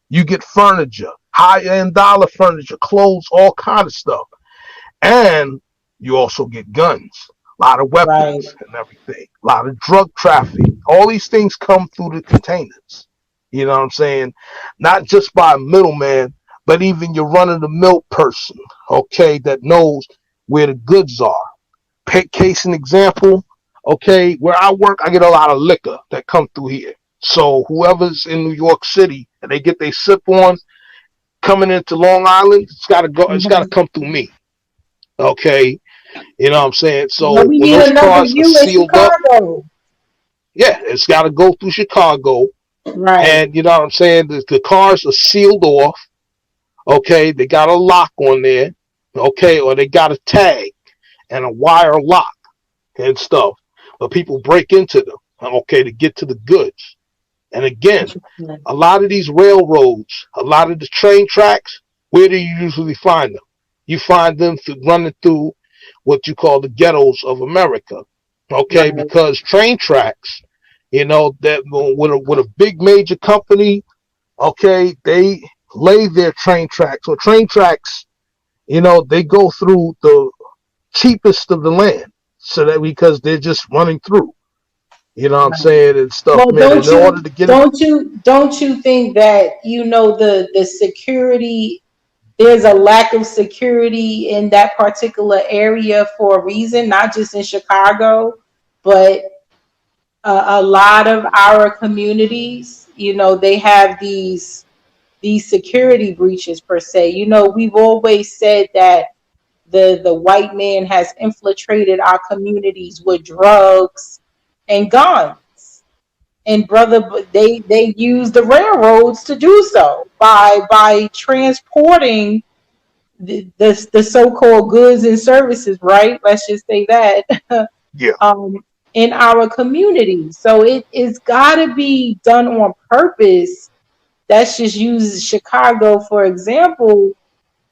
C: You get furniture, high-end dollar furniture, clothes, all kind of stuff. And you also get guns. A lot of
A: Right.
C: weapons and everything, a lot of drug trafficking. All these things come through the containers. You know what I'm saying? Not just by a middleman, but even your run of the mill person, okay, that knows where the goods are. Case in example, okay, where I work, I get a lot of liquor that come through here. So whoever's in New York City and they get their sip on coming into Long Island, it's gotta go. It's gotta
A: Mhm.
C: come through me. Okay, you know what I'm saying.
A: Well,
C: So
A: we
C: when
A: need
C: those
A: another
C: cars are
A: you in
C: sealed up,
A: Chicago.
C: yeah, it's gotta go through Chicago,
A: Right.
C: and you know what I'm saying. The cars are sealed off. Okay, they got a lock on there. Okay, or they got a tag and a wire lock and stuff. But people break into them. Okay, to get to the goods. And again,
A: Interesting.
C: a lot of these railroads, a lot of the train tracks, where do you usually find them? You find them running through what you call the ghettos of America. Okay,
A: Right.
C: because train tracks, you know, that with a big major company, okay, they lay their train tracks or train tracks, you know, they go through the cheapest of the land. So that because they're just running through, you know what I'm
A: Right.
C: saying, and stuff,
A: Well,
C: man. And in order to get it,
A: don't you think that the security, there's a lack of security in that particular area for a reason, not just in Chicago, but a lot of our communities, they have these security breaches per se. We've always said that the white man has infiltrated our communities with drugs and guns. And brother, they use the railroads to do so by transporting the so-called goods and services, right? Let's just say that.
C: yeah.
A: um, in our community. So it's got to be done on purpose. That's just use Chicago for example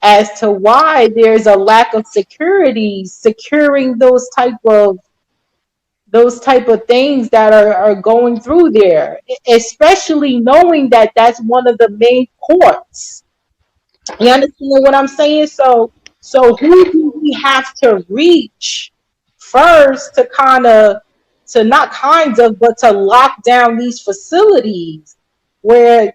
A: as to why there's a lack of security securing those type of things that are going through there, especially knowing that that's one of the main ports. You understand what I'm saying? So who do we have to reach first to not kinds of, but to lock down these facilities where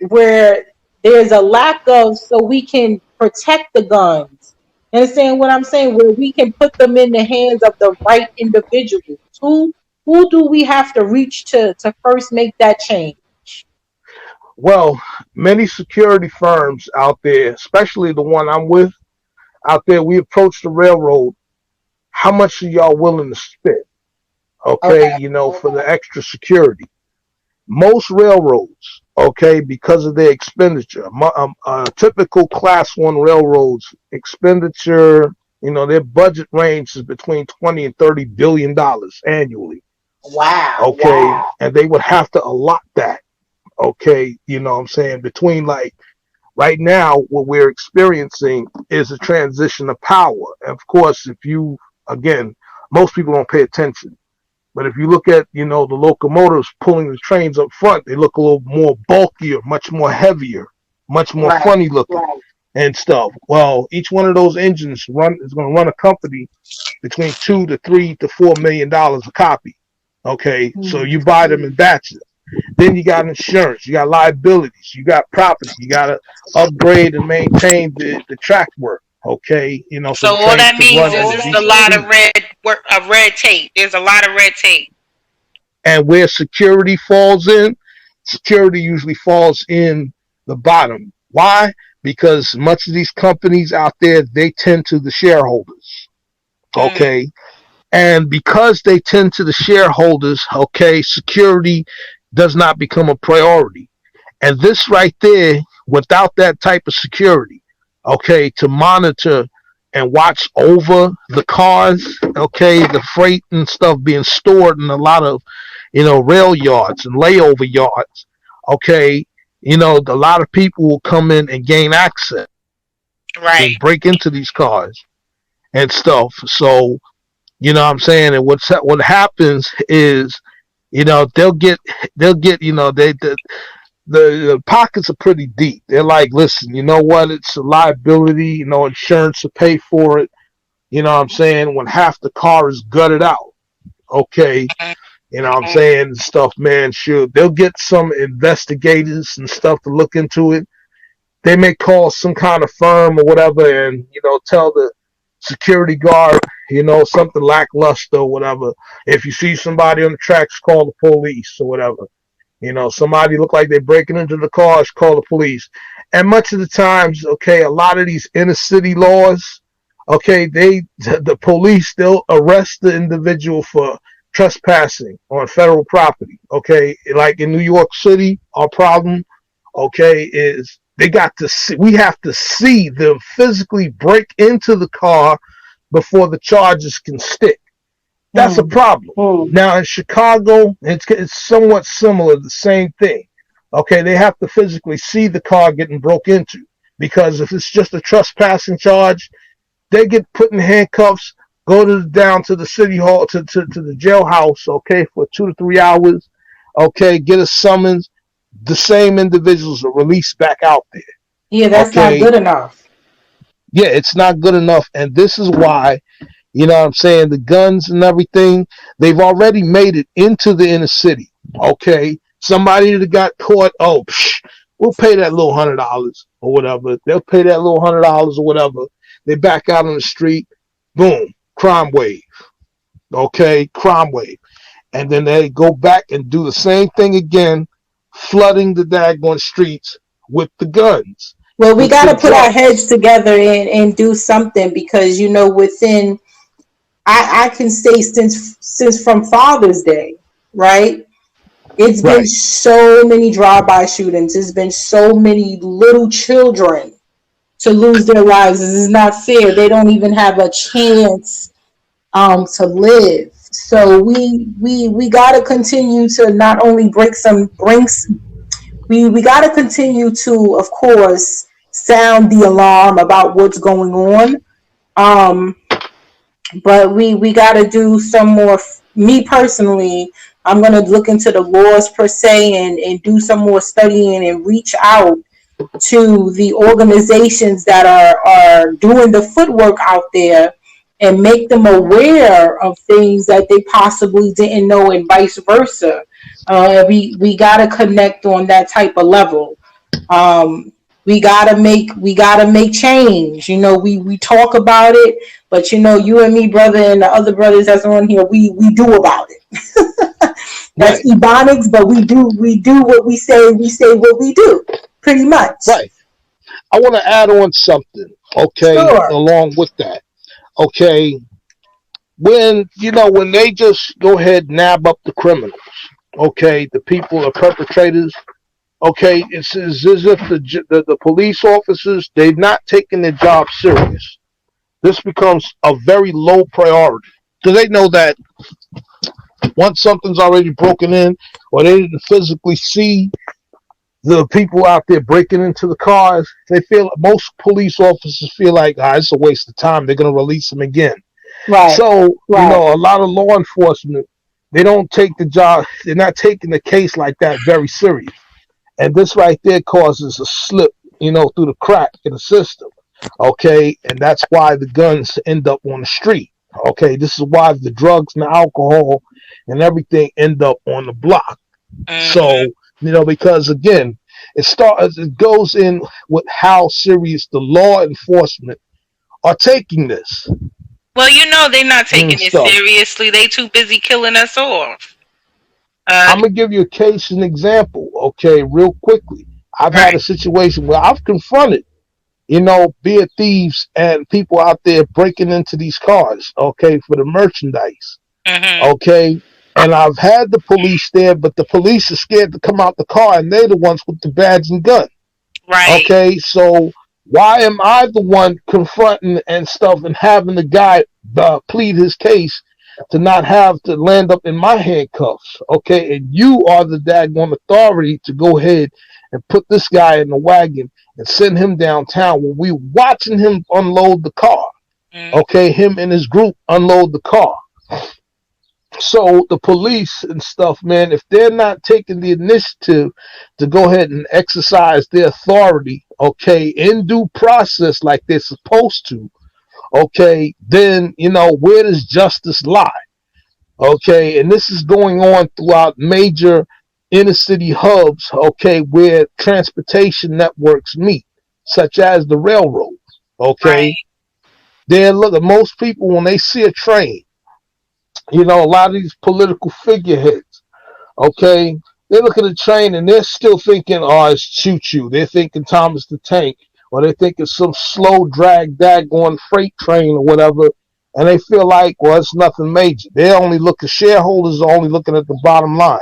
A: there's a lack of, so we can protect the guns. You understand what I'm saying? Where we can put them in the hands of the right individuals. Who do we have to reach to first make that change?
C: Well, many security firms out there, especially the one I'm with out there, we approach the railroad. How much are y'all willing to spend? Okay,
A: Okay.
C: you know, for the extra security. Most railroads, okay, because of their expenditure, typical class one railroads expenditure, you know, their budget range is between 20 and $30 billion annually.
A: Wow.
C: Okay, wow. And they would have to allot that. Okay, you know what I'm saying, between like right now, what we're experiencing is a transition of power. And of course, if you, again, most people don't pay attention. But if you look at, you know, the locomotives pulling the trains up front, they look a little more bulkier, much more heavier, much more
A: Right.
C: funny looking and stuff. Well, each one of those engines is going to run a company between $2 to $3 to $4 million a copy. Okay, so
A: Hmm.
C: you buy them in batches. Then you got insurance, you got liabilities, you got property, you got to upgrade and maintain the track work. Okay, you know, for
B: So
C: the
B: all
C: trains
B: that
C: to
B: means
C: run
B: is
C: at a
B: it's a
C: decent
B: lot of
C: speed.
B: red work, of red tape. There's a lot of red tape.
C: And where security falls in, security usually falls in the bottom. Why? Because much of these companies out there, they tend to the shareholders.
B: Mm.
C: Okay, and because they tend to the shareholders, okay, security does not become a priority. And this right there, without that type of security, okay, to monitor and watch over the cars, okay, the freight and stuff being stored in a lot of, you know, rail yards and layover yards, okay, you know, a lot of people will come in and gain access and
B: Right.
C: break into these cars and stuff. So, you know what I'm saying? And what happens is, you know, they'll get, you know, the pockets are pretty deep. They're like, listen, you know what? It's a liability. You know, insurance to pay for it. You know what I'm saying? When half the car is gutted out. Okay, you know what I'm saying? Stuff, man, sure. They'll get some investigators and stuff to look into it. They may call some kind of firm or whatever and, tell the security guard, something lackluster or whatever. If you see somebody on the tracks, call the police or whatever. Somebody look like they're breaking into the cars, call the police. And much of the times, okay, a lot of these inner city laws, okay, the police, they'll arrest the individual for trespassing on federal property. Okay, like in New York City, our problem, okay, is we have to see them physically break into the car before the charges can stick. That's a problem. Now in Chicago, it's somewhat similar, the same thing. Okay, they have to physically see the car getting broke into, because if it's just a trespassing charge, they get put in handcuffs, down to the city hall, to the jailhouse, okay, for 2 to 3 hours, okay, get a summons. The same individuals are released back out there.
A: Yeah, that's not
C: Okay,
A: good enough.
C: yeah, it's not good enough, and this is why, you know what I'm saying, the guns and everything, they've already made it into the inner city. Okay, somebody that got caught, we'll pay that little $100 or whatever. They'll pay that little $100 or whatever. They back out on the street, boom, crime wave. Okay, crime wave. And then they go back and do the same thing again, flooding the daggone streets with the guns.
A: Well, we
C: With
A: got
C: the
A: to put our
C: drugs.
A: heads together and do something, because within, I can say since from Father's Day, right? It's been
C: Right,
A: so many drive-by shootings. It's been so many little children to lose their lives. This is not fair. They don't even have a chance to live. So we got to continue to not only we got to continue to, of course, sound the alarm about what's going on. Um, but we got to do some more. Me personally, I'm going to look into the laws per se, and do some more studying and reach out to the organizations that are doing the footwork out there, and make them aware of things that they possibly didn't know, and vice versa. We got to connect on that type of level. Um, we gotta make change. We talk about it, but you and me, brother, and the other brothers that's on here, we do about it. That's
C: right,
A: Ebonics, but we do what we say what we do, pretty much.
C: right. I want to add on something, okay,
A: Sure.
C: along with that. Okay, when they just go ahead and nab up the criminals, okay, the people, the perpetrators, okay, it's as if the police officers, they're not taking their job serious. This becomes a very low priority, because they know that once something's already broken in, or they didn't physically see the people out there breaking into the cars, most police officers feel like, it's a waste of time. They're going to release them again.
A: Right.
C: So,
A: Right.
C: a lot of law enforcement, they don't take the job, they're not taking the case like that very serious. And this right there causes a slip, through the crack in the system. Okay. And that's why the guns end up on the street. Okay. This is why the drugs and the alcohol and everything end up on the block.
B: Mm-hmm.
C: So, because again, it goes in with how serious the law enforcement are taking this
B: Well, they're not
C: and
B: taking it
C: stuff.
B: seriously. They too busy killing us off.
C: I'm gonna give you a case and example, okay, real quickly. I've had
B: Right.
C: a situation where I've confronted, be it thieves and people out there breaking into these cars, okay, for the merchandise,
B: Mm-hmm.
C: okay. And I've had the police there, but the police are scared to come out the car, and they're the ones with the badge and gun.
B: Right.
C: Okay, so why am I the one confronting and stuff and having the guy plead his case to not have to land up in my handcuffs? Okay, and you are the daggone authority to go ahead and put this guy in the wagon and send him downtown when we watching him unload the car.
B: Mm-hmm.
C: Okay, him and his group unload the car. So the police and stuff, man, if they're not taking the initiative to go ahead and exercise their authority, okay, in due process like they're supposed to, okay, then, where does justice lie? Okay, and this is going on throughout major inner city hubs, okay, where transportation networks meet, such as the railroad. Okay,
B: Right.
C: there, look at most people when they see a train, a lot of these political figureheads, okay, they look at the train and they're still thinking, oh, it's choo choo. They're thinking Thomas the Tank, or they think it's some slow drag daggone freight train or whatever. And they feel like, well, it's nothing major. They only look, the shareholders are only looking at the bottom line.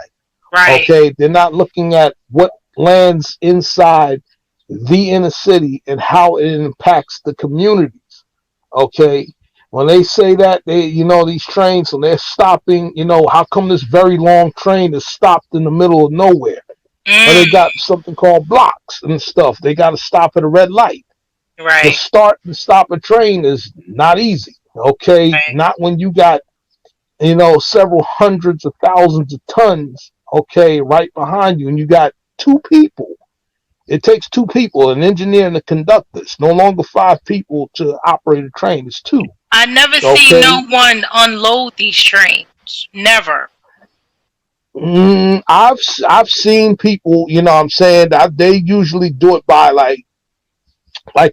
B: Right.
C: Okay. They're not looking at what lands inside the inner city and how it impacts the communities. Okay. When they say that, these trains, and they're stopping, how come this very long train is stopped in the middle of nowhere? Well, they
B: Mm.
C: got something called blocks and stuff. They got to stop at a red light. To
B: Right.
C: start and stop a train is not easy. Okay.
B: Right.
C: Not when you got, several hundreds of thousands of tons, okay, right behind you, and you got two people. It takes two people, an engineer and a conductor. It's no longer five people to operate a train. It's two.
B: I never see
C: Okay.
B: no one unload these trains. Never.
C: I've seen people, what I'm saying, they usually do it by like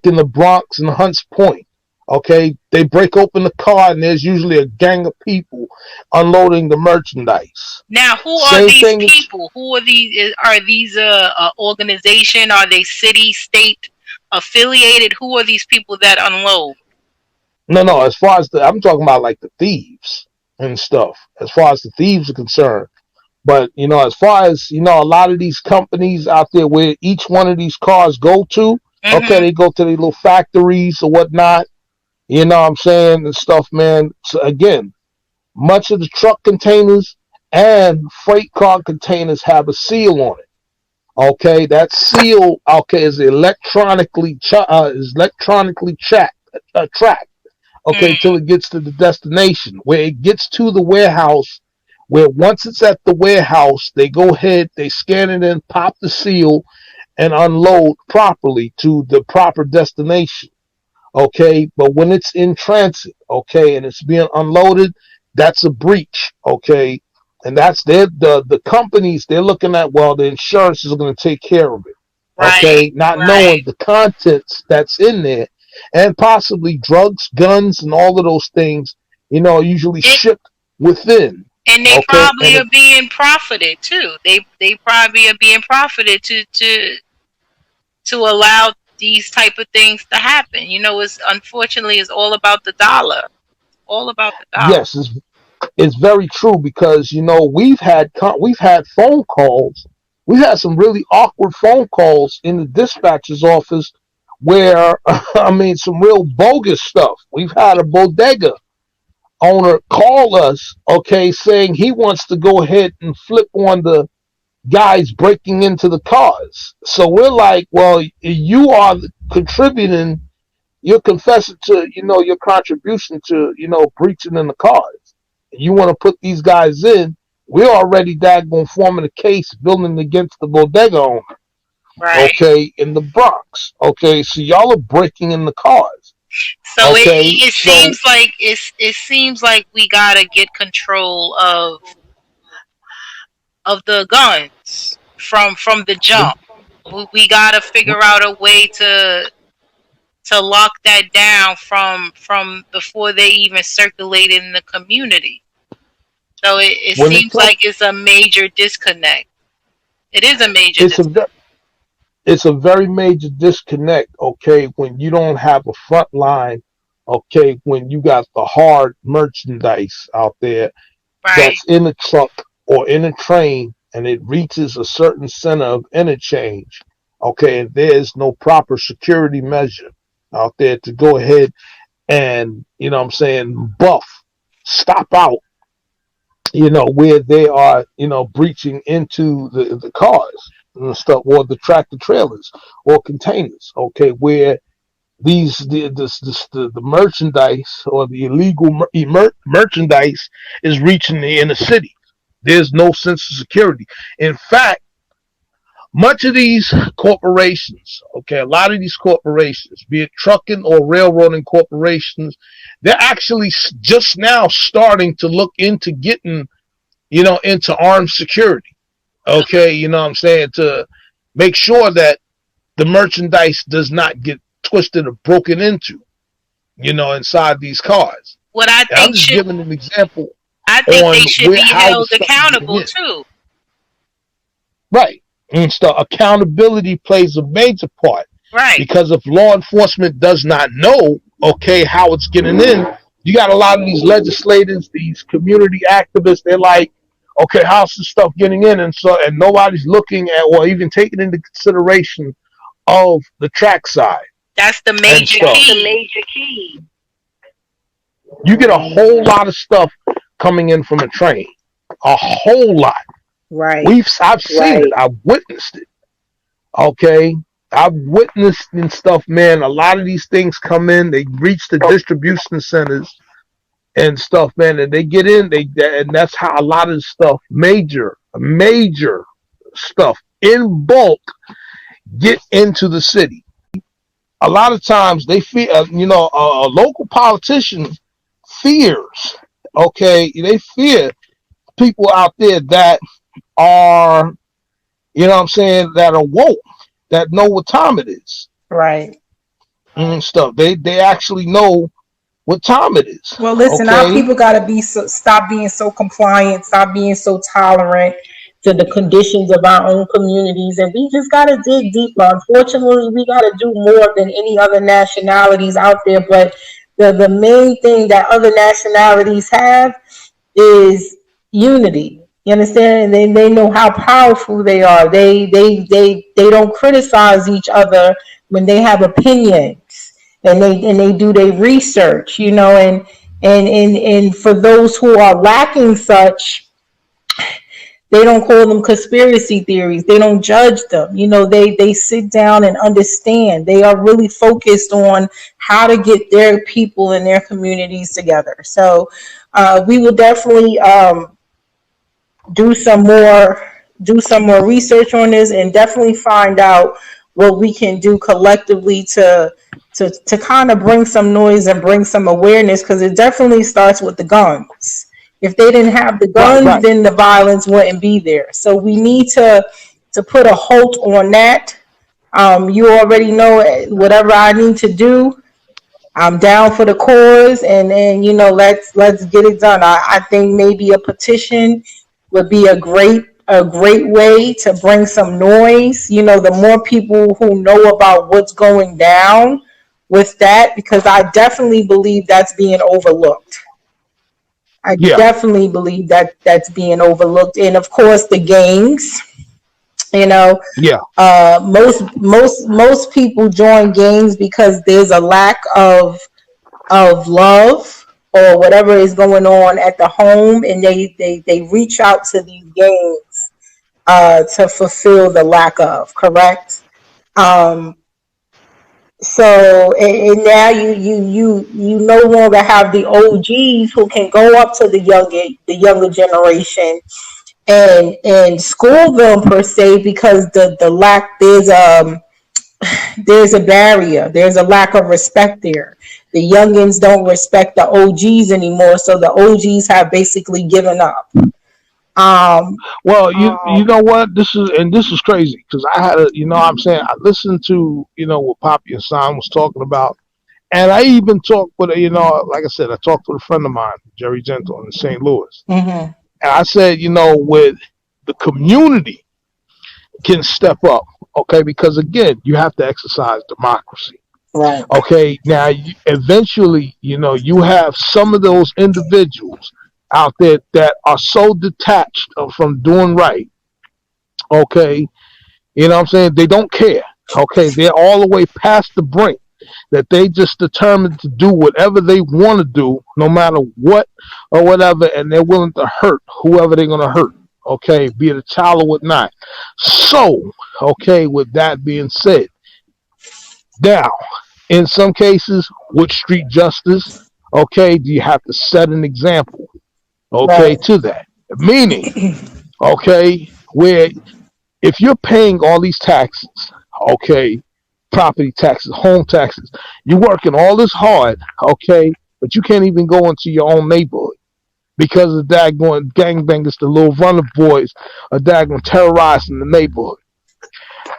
C: in the Bronx and Hunts Point. Okay, they break open the car and there's usually a gang of people unloading the merchandise.
B: Now, who are
C: Same
B: these
C: thing is
B: people? Who are these? Are these organization? Are they city, state affiliated? Who are these people that unload?
C: no. As far as I'm talking about like the thieves and stuff. As far as the thieves are concerned, but as far as a lot of these companies out there where each one of these cars go to, okay,
B: Mm-hmm.
C: they go to their little factories or whatnot. You know what I'm saying and stuff, man. So again, much of the truck containers and freight car containers have a seal on it. Okay, that seal, okay, is electronically tracked. Okay, till
B: Mm.
C: it gets to the destination, where it gets to the warehouse. Where once it's at the warehouse, they go ahead, they scan it in, pop the seal, and unload properly to the proper destination. Okay, but when it's in transit, okay, and it's being unloaded, that's a breach. Okay, and that's the companies, they're looking at, well, the insurance is going to take care of it.
B: Right.
C: Okay, not
B: Right.
C: knowing the contents that's in there, and possibly drugs, guns, and all of those things, usually
B: It,
C: shipped within.
B: and they
C: Okay,
B: probably
C: and
B: are being profited too. They probably are being profited to allow these type of things to happen. It's unfortunately it's all about the dollar. All about the dollar.
C: yes, it's very true because we've had phone calls. We've had some really awkward phone calls in the dispatcher's office where I mean some real bogus stuff. We've had a bodega owner call us, okay, saying he wants to go ahead and flip on the guys breaking into the cars. So we're like, well, you are contributing, you're confessing to, your contribution to, breaching in the cars. You want to put these guys in, we're already daggone forming a case building against the bodega owner,
B: Right.
C: okay, in the Bronx. Okay, so y'all are breaking in the cars.
B: So it,
C: Okay,
B: it
C: so
B: seems like it seems like we gotta get control of the guns from the
C: the,
B: jump. We gotta figure out a way to lock that down from before they even circulate in the community. So it
C: when it
B: seems
C: comes,
B: like it's a major disconnect. It is a major
C: it's a
B: disconnect.
C: it's a very major disconnect, okay, when you don't have a front line, okay, when you got the hard merchandise out there
B: Right.
C: that's in a truck or in a train and it reaches a certain center of interchange, okay, and there's no proper security measure out there to go ahead and, what I'm saying, stop out, where they are, breaching into the cars and stuff, or the tractor trailers or containers, okay, where the merchandise or the illegal merchandise is reaching the inner city. There's no sense of security. In fact, Much of these corporations, okay, a lot of these corporations, be it trucking or railroading corporations, they're actually just now starting to look into getting, into armed security. Okay, you know what I'm saying? To make sure that the merchandise does not get twisted or broken into, inside these cars.
B: What I
C: And I'm
B: think
C: just
B: should
C: giving an example
B: I think they
C: on
B: should be
C: how the
B: held
C: stuff is getting
B: accountable
C: in.
B: too.
C: Right. And so accountability plays a major part,
B: Right.
C: because if law enforcement does not know, okay, how it's getting in, you got a lot of these legislators, these community activists, they're like, okay, how's this stuff getting in? And nobody's looking at or even taking into consideration of the track side
B: That's the
C: and
B: major
C: stuff.
B: key.
C: You get a whole lot of stuff coming in from a train. A whole lot.
A: Right.
C: I've seen it. I've witnessed it. Okay. I've witnessed and stuff, man. A lot of these things come in, they reach the distribution centers and stuff, man, and they get in, and that's how a lot of the stuff, major stuff in bulk, get into the city. A lot of times they fear, a local politician fears, okay, they fear people out there that are, what I'm saying, that are woke, that know what time it is.
A: Right.
C: And stuff. They actually know what time it is.
A: Well, listen, our
C: Okay.
A: people got to stop being so compliant, stop being so tolerant to the conditions of our own communities, and we just got to dig deeper. Unfortunately, we got to do more than any other nationalities out there. But the main thing that other nationalities have is unity. You understand? They know how powerful they are. They don't criticize each other when they have opinions, and they do their research, and for those who are lacking such, they don't call them conspiracy theories. They don't judge them. They sit down and understand. They are really focused on how to get their people and their communities together. So we will definitely do some more research on this, and definitely find out what we can do collectively to kind of bring some noise and bring some awareness, because it definitely starts with the guns. If they didn't have the guns,
C: Right.
A: then the violence wouldn't be there. So we need to put a halt on that. You already know, whatever I need to do, I'm down for the cause, and then let's get it done. I think maybe a petition would be a great way to bring some noise. The more people who know about what's going down with that, because I definitely believe that's being overlooked. I
C: Yeah.
A: definitely believe that that's being overlooked, and of course the gangs.
C: Yeah.
A: Most people join gangs because there's a lack of love or whatever is going on at the home, and they reach out to these gangs to fulfill the lack of, correct. So and now you no longer have the OGs who can go up to the younger generation and school them per se, because the lack, there's a barrier, there's a lack of respect there. The youngins don't respect the OGs anymore, so the OGs have basically given up.
C: Well, you know what? This is crazy, because I had what I'm saying, I listened to what Poppy and Son was talking about, and I even talked with like I said, I talked with a friend of mine, Jerry Gentle, in St. Louis,
A: Mm-hmm.
C: and I said, with the community can step up, okay, because again, you have to exercise democracy.
A: Right.
C: Okay, now eventually, you have some of those individuals out there that are so detached from doing right. Okay, what I'm saying, they don't care. Okay, they're all the way past the brink, that they just determined to do whatever they want to do, no matter what or whatever, and they're willing to hurt whoever they're going to hurt. Okay, be it a child or whatnot. So, okay, with that being said, now, in some cases, with street justice, okay, do you have to set an example, okay,
A: Right.
C: to that? Meaning, okay, where
D: If you're paying all these taxes, okay, property taxes, home taxes, you're working all this hard, okay, but you can't even go into your own neighborhood because of daggone gangbangers, the little runner boys are daggone terrorizing the neighborhood.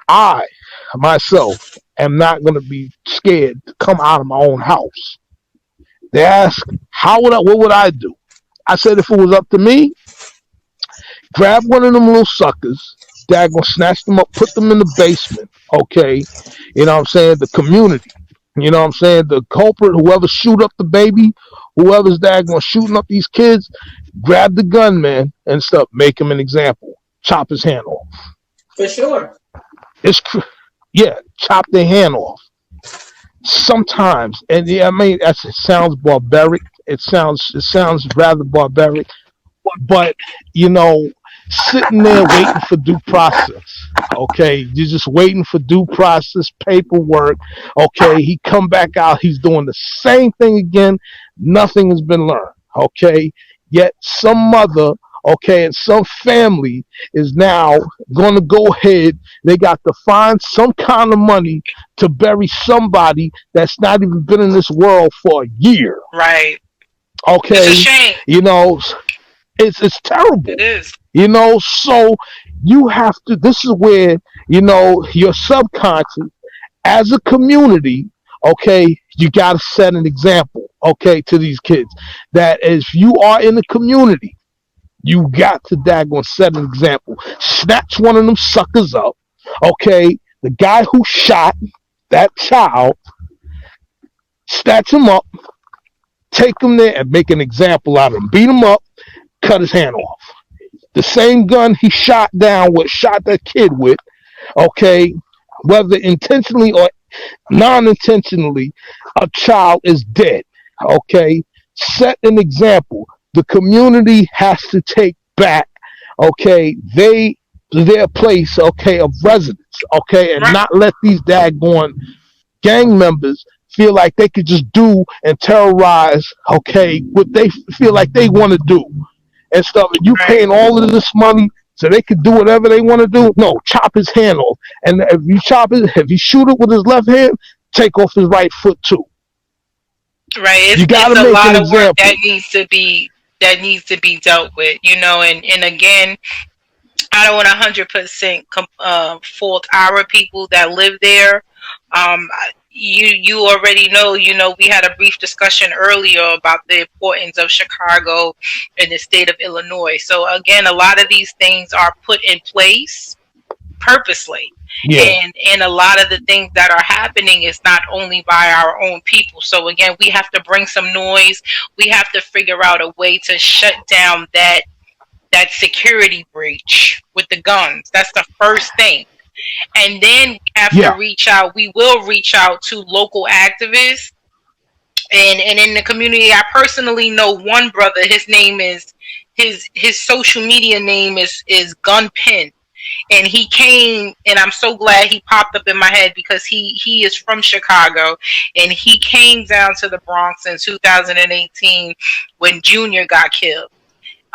D: I, myself, am not going to be scared to come out of my own house. They ask, what would I do? I said, if it was up to me, grab one of them little suckers, daggone snatch them up, put them in the basement, okay? You know what I'm saying? The community. You know what I'm saying? The culprit, whoever shoot up the baby, whoever's daggone shooting up these kids, grab the gun, man, and stuff. Make him an example. Chop his hand off.
A: For sure.
D: It's yeah, chop their hand off. Sometimes, and yeah, I mean, it sounds barbaric. It sounds rather barbaric, but you know, sitting there waiting for due process. Okay, you're just waiting for due process paperwork. Okay, he come back out. He's doing the same thing again. Nothing has been learned. Okay, yet some mother, okay, and some family is now going to go ahead. They got to find some kind of money to bury somebody that's not even been in this world for a year.
B: Right.
D: Okay,
B: it's a shame.
D: You know, it's terrible.
B: It is.
D: You know, so you have to. This is where you know your subconscious, as a community, okay, you got to set an example, okay, to these kids. That if you are in the community, you got to daggone set an example. Snatch one of them suckers up, okay. The guy who shot that child, snatch him up, take him there, and make an example out of him. Beat him up, cut his hand off. The same gun he shot that kid with, okay, whether intentionally or non-intentionally, a child is dead, okay. Set an example. The community has to take back, okay, their place, okay, of residence, okay, and not let these daggone gang members feel like they could just do and terrorize, okay, what they feel like they want to do and stuff. And you paying all of this money so they can do whatever they want to do. No, chop his hand off. And if you shoot it with his left hand, take off his right foot too.
B: Right.
D: You got to make an example.
B: Work that needs to be dealt with, you know, and again, I don't want 100% fault our people that live there. You already know, you know, we had a brief discussion earlier about the importance of Chicago and the state of Illinois. So again, a lot of these things are put in place purposely. Yeah. And a lot of the things that are happening is not only by our own people. So again, we have to bring some noise. We have to figure out a way to shut down that security breach with the guns. That's the first thing. And then we have to reach out. We will reach out to local activists. And in the community, I personally know one brother. His name is his social media name is Gunpin. And he came, and I'm so glad he popped up in my head because he is from Chicago, and he came down to the Bronx in 2018 when Junior got killed.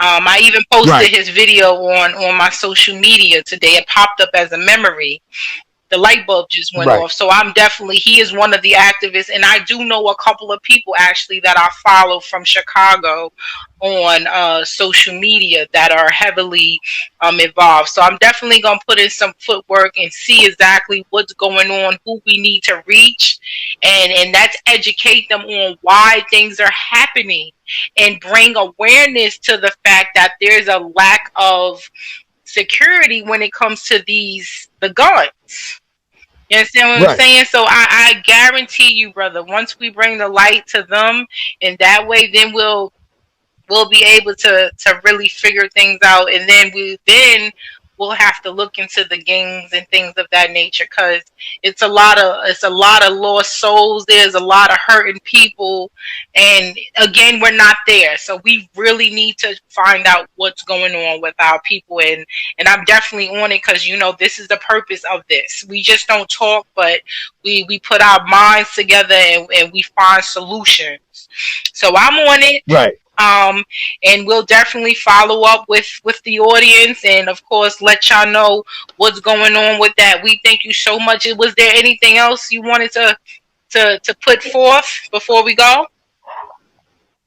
B: I even posted his video on my social media today. It popped up as a memory. The light bulb just went off. So he is one of the activists. And I do know a couple of people actually that I follow from Chicago on social media that are heavily involved. So I'm definitely going to put in some footwork and see exactly what's going on, who we need to reach. And that's educate them on why things are happening and bring awareness to the fact that there's a lack of security when it comes to the guns. You understand what I'm saying? So I guarantee you, brother, once we bring the light to them in that way, then we'll be able to really figure things out, and then we'll have to look into the gangs and things of that nature, because it's a lot of lost souls. There's a lot of hurting people, and again, we're not there. So we really need to find out what's going on with our people, and I'm definitely on it, because you know this is the purpose of this. We just don't talk, but we put our minds together and we find solutions. So I'm on it.
D: Right.
B: And we'll definitely follow up with the audience, and of course let y'all know what's going on with that. We thank you so much. Was there anything else you wanted to put forth before we go?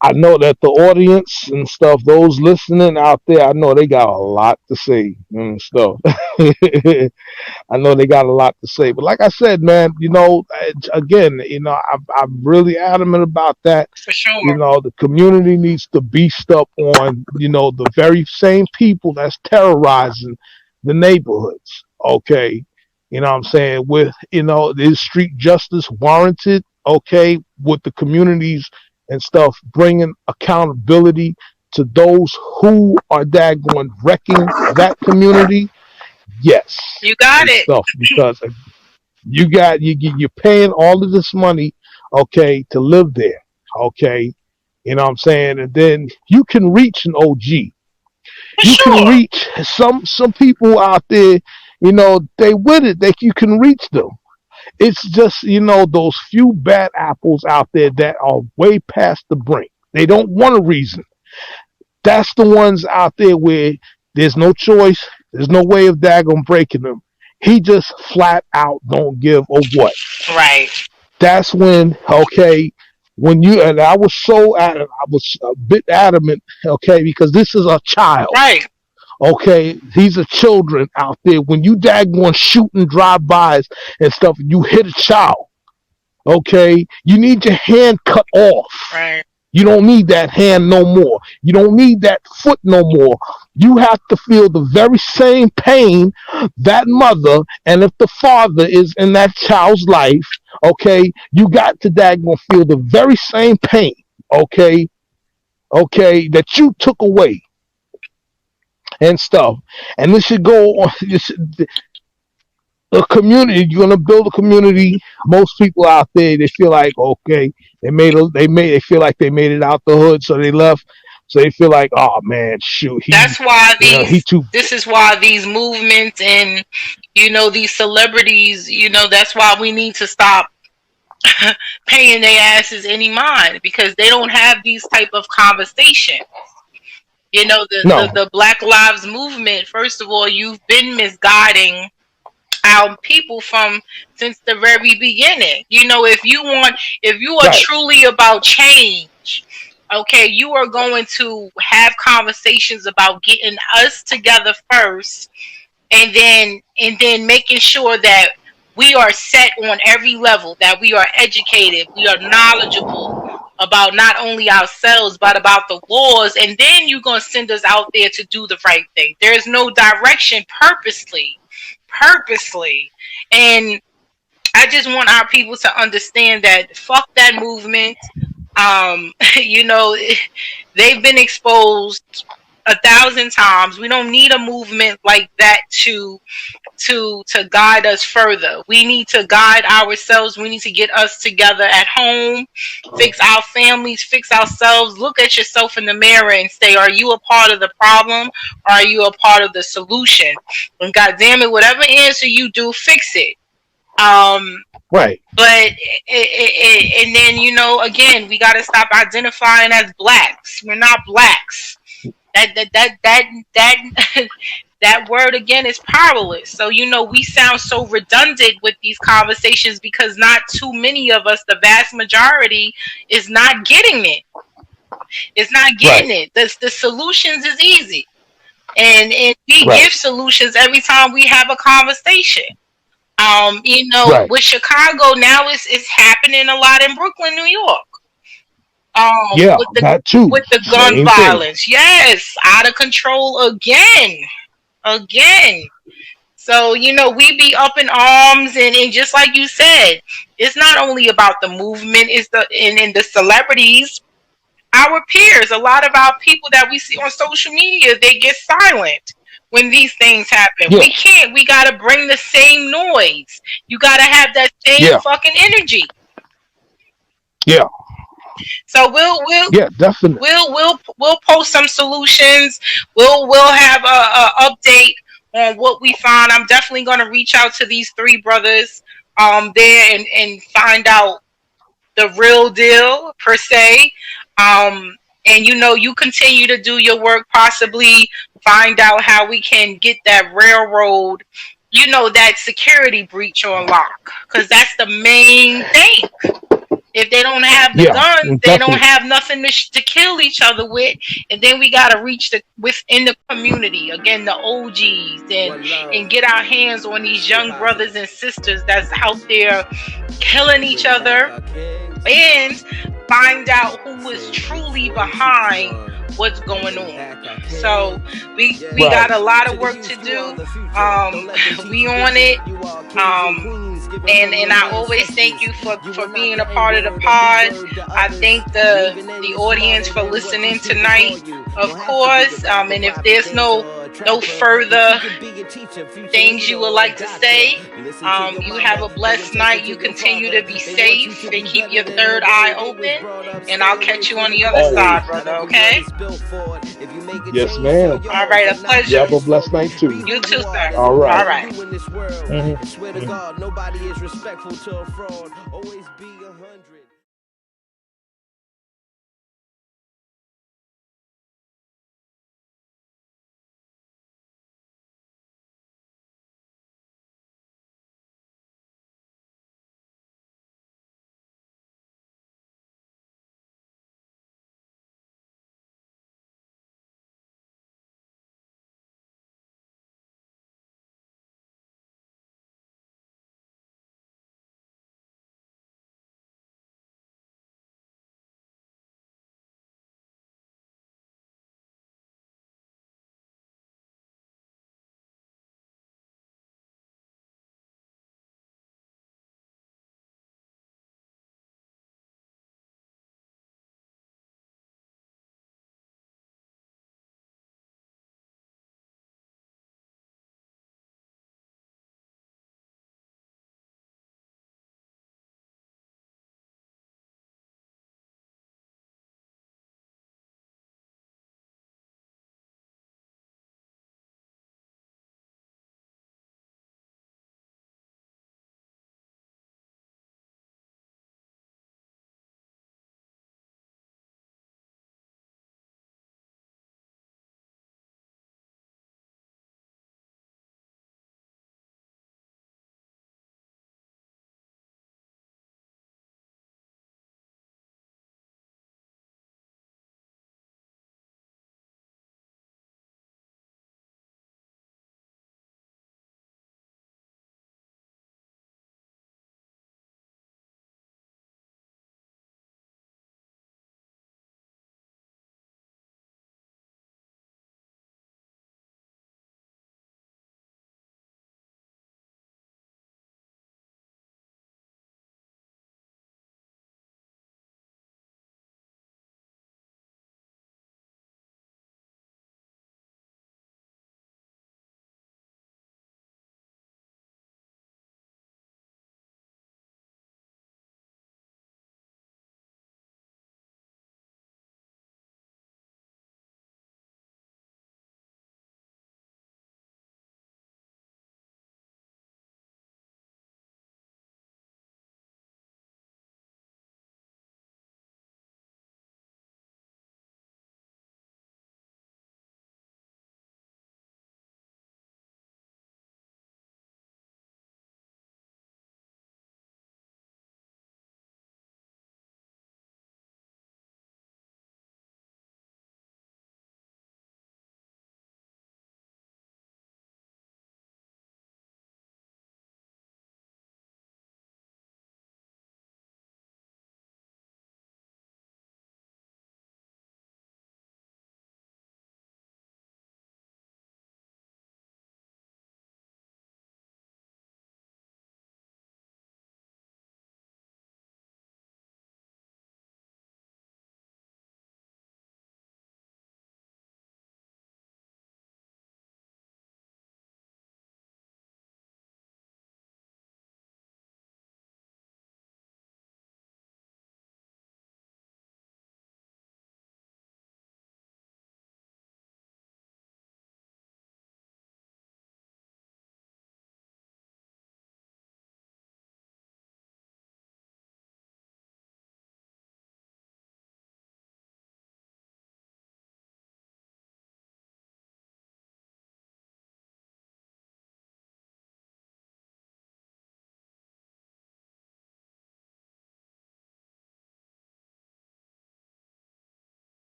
D: I know that the audience and stuff, those listening out there, I know they got a lot to say and stuff. I know they got a lot to say, but like I said, man, again, I'm really adamant about that.
B: For sure.
D: The community needs to beast up on, the very same people that's terrorizing the neighborhoods. Okay. What I'm saying? With, is street justice warranted? Okay. With the communities and stuff bringing accountability to those who are daggone wrecking that community? Yes.
B: You got
D: And
B: it.
D: stuff, because you're paying all of this money, okay, to live there, okay. What I'm saying? And then you can reach an OG.
B: For
D: You can
B: sure.
D: reach some people out there. They with it. You can reach them. It's just, those few bad apples out there that are way past the brink. They don't want a reason. That's the ones out there where there's no choice. There's no way of daggone breaking them. He just flat out don't give a what.
B: Right.
D: That's when, okay, and I was so adamant, I was a bit adamant, okay, because this is a child.
B: Right.
D: Okay, these are children out there. When you daggone shooting drive-bys and stuff, you hit a child. Okay, you need your hand cut off.
B: Right.
D: You don't need that hand no more. You don't need that foot no more. You have to feel the very same pain that mother, and if the father is in that child's life, okay, you got to daggone feel the very same pain, okay, that you took away and stuff. And this should go on. A community. You're gonna build a community. Most people out there, they feel like, okay, they feel like they made it out the hood, so they left. So they feel like, oh man, shoot,
B: That's why
D: he too.
B: this is why these movements and these celebrities, that's why we need to stop paying their asses any mind, because they don't have these type of conversation.
D: No,
B: The Black Lives Movement, first of all, you've been misguiding our people from since the very beginning. If you are
D: right,
B: truly about change, okay, you are going to have conversations about getting us together first, and then making sure that we are set on every level, that we are educated, we are knowledgeable about not only ourselves but about the laws, and then you're going to send us out there to do the right thing. There's no direction purposely. And I just want our people to understand that fuck that movement. You know, they've been exposed 1,000 times. We don't need a movement like that to guide us further. We need to guide ourselves. We need to get us together at home, fix our families, fix ourselves. Look at yourself in the mirror and say, are you a part of the problem or are you a part of the solution? And God damn it, whatever answer you do, fix it.
D: right,
B: But and then again, we got to stop identifying as blacks. We're not blacks. That that word again is powerless. So we sound so redundant with these conversations because not too many of us, the vast majority, is not getting it. It's not
D: right,
B: getting it. The solutions is easy, and we
D: right,
B: give solutions every time we have a conversation.
D: right.
B: With Chicago now, it's happening a lot in Brooklyn, New York.
D: Yeah,
B: With the
D: that too.
B: gun
D: Same thing.
B: violence, yes, out of control again. So we be up in arms, and just like you said, it's not only about the movement, it's and the celebrities, our peers. A lot of our people that we see on social media, they get silent when these things happen.
D: Yeah,
B: We can't. We gotta bring the same noise. You gotta have that same
D: yeah,
B: fucking energy.
D: yeah,
B: So we'll
D: yeah. Definitely.
B: we'll post some solutions. We'll have a update on what we find. I'm definitely going to reach out to these three brothers there and find out the real deal per se. Um And you continue to do your work, possibly find out how we can get that railroad, that security breach on lock, because that's the main thing. If they don't have the
D: Yeah,
B: guns, they don't
D: definitely.
B: have nothing to kill each other with. And then we got to reach within the community, again, the OGs, and get our hands on these young brothers and sisters that's out there killing each other, and find out who is truly behind what's going on. So we
D: Right.
B: got a lot of work to do. We on it. And I always thank you for being a part of the pod. I thank the audience for listening tonight, of course. And if there's no further things you would like to say, you have a blessed night. You continue to be safe and keep your third eye open. And I'll catch you on the other
D: Always.
B: side, brother. Okay?
D: Yes, ma'am.
B: All right, a
D: You
B: pleasure.
D: have a blessed night too.
B: You too, sir.
D: All
B: All
D: right.
B: right.
D: Mhm.
E: Swear to God, nobody is respectful to a fraud. Always be 100.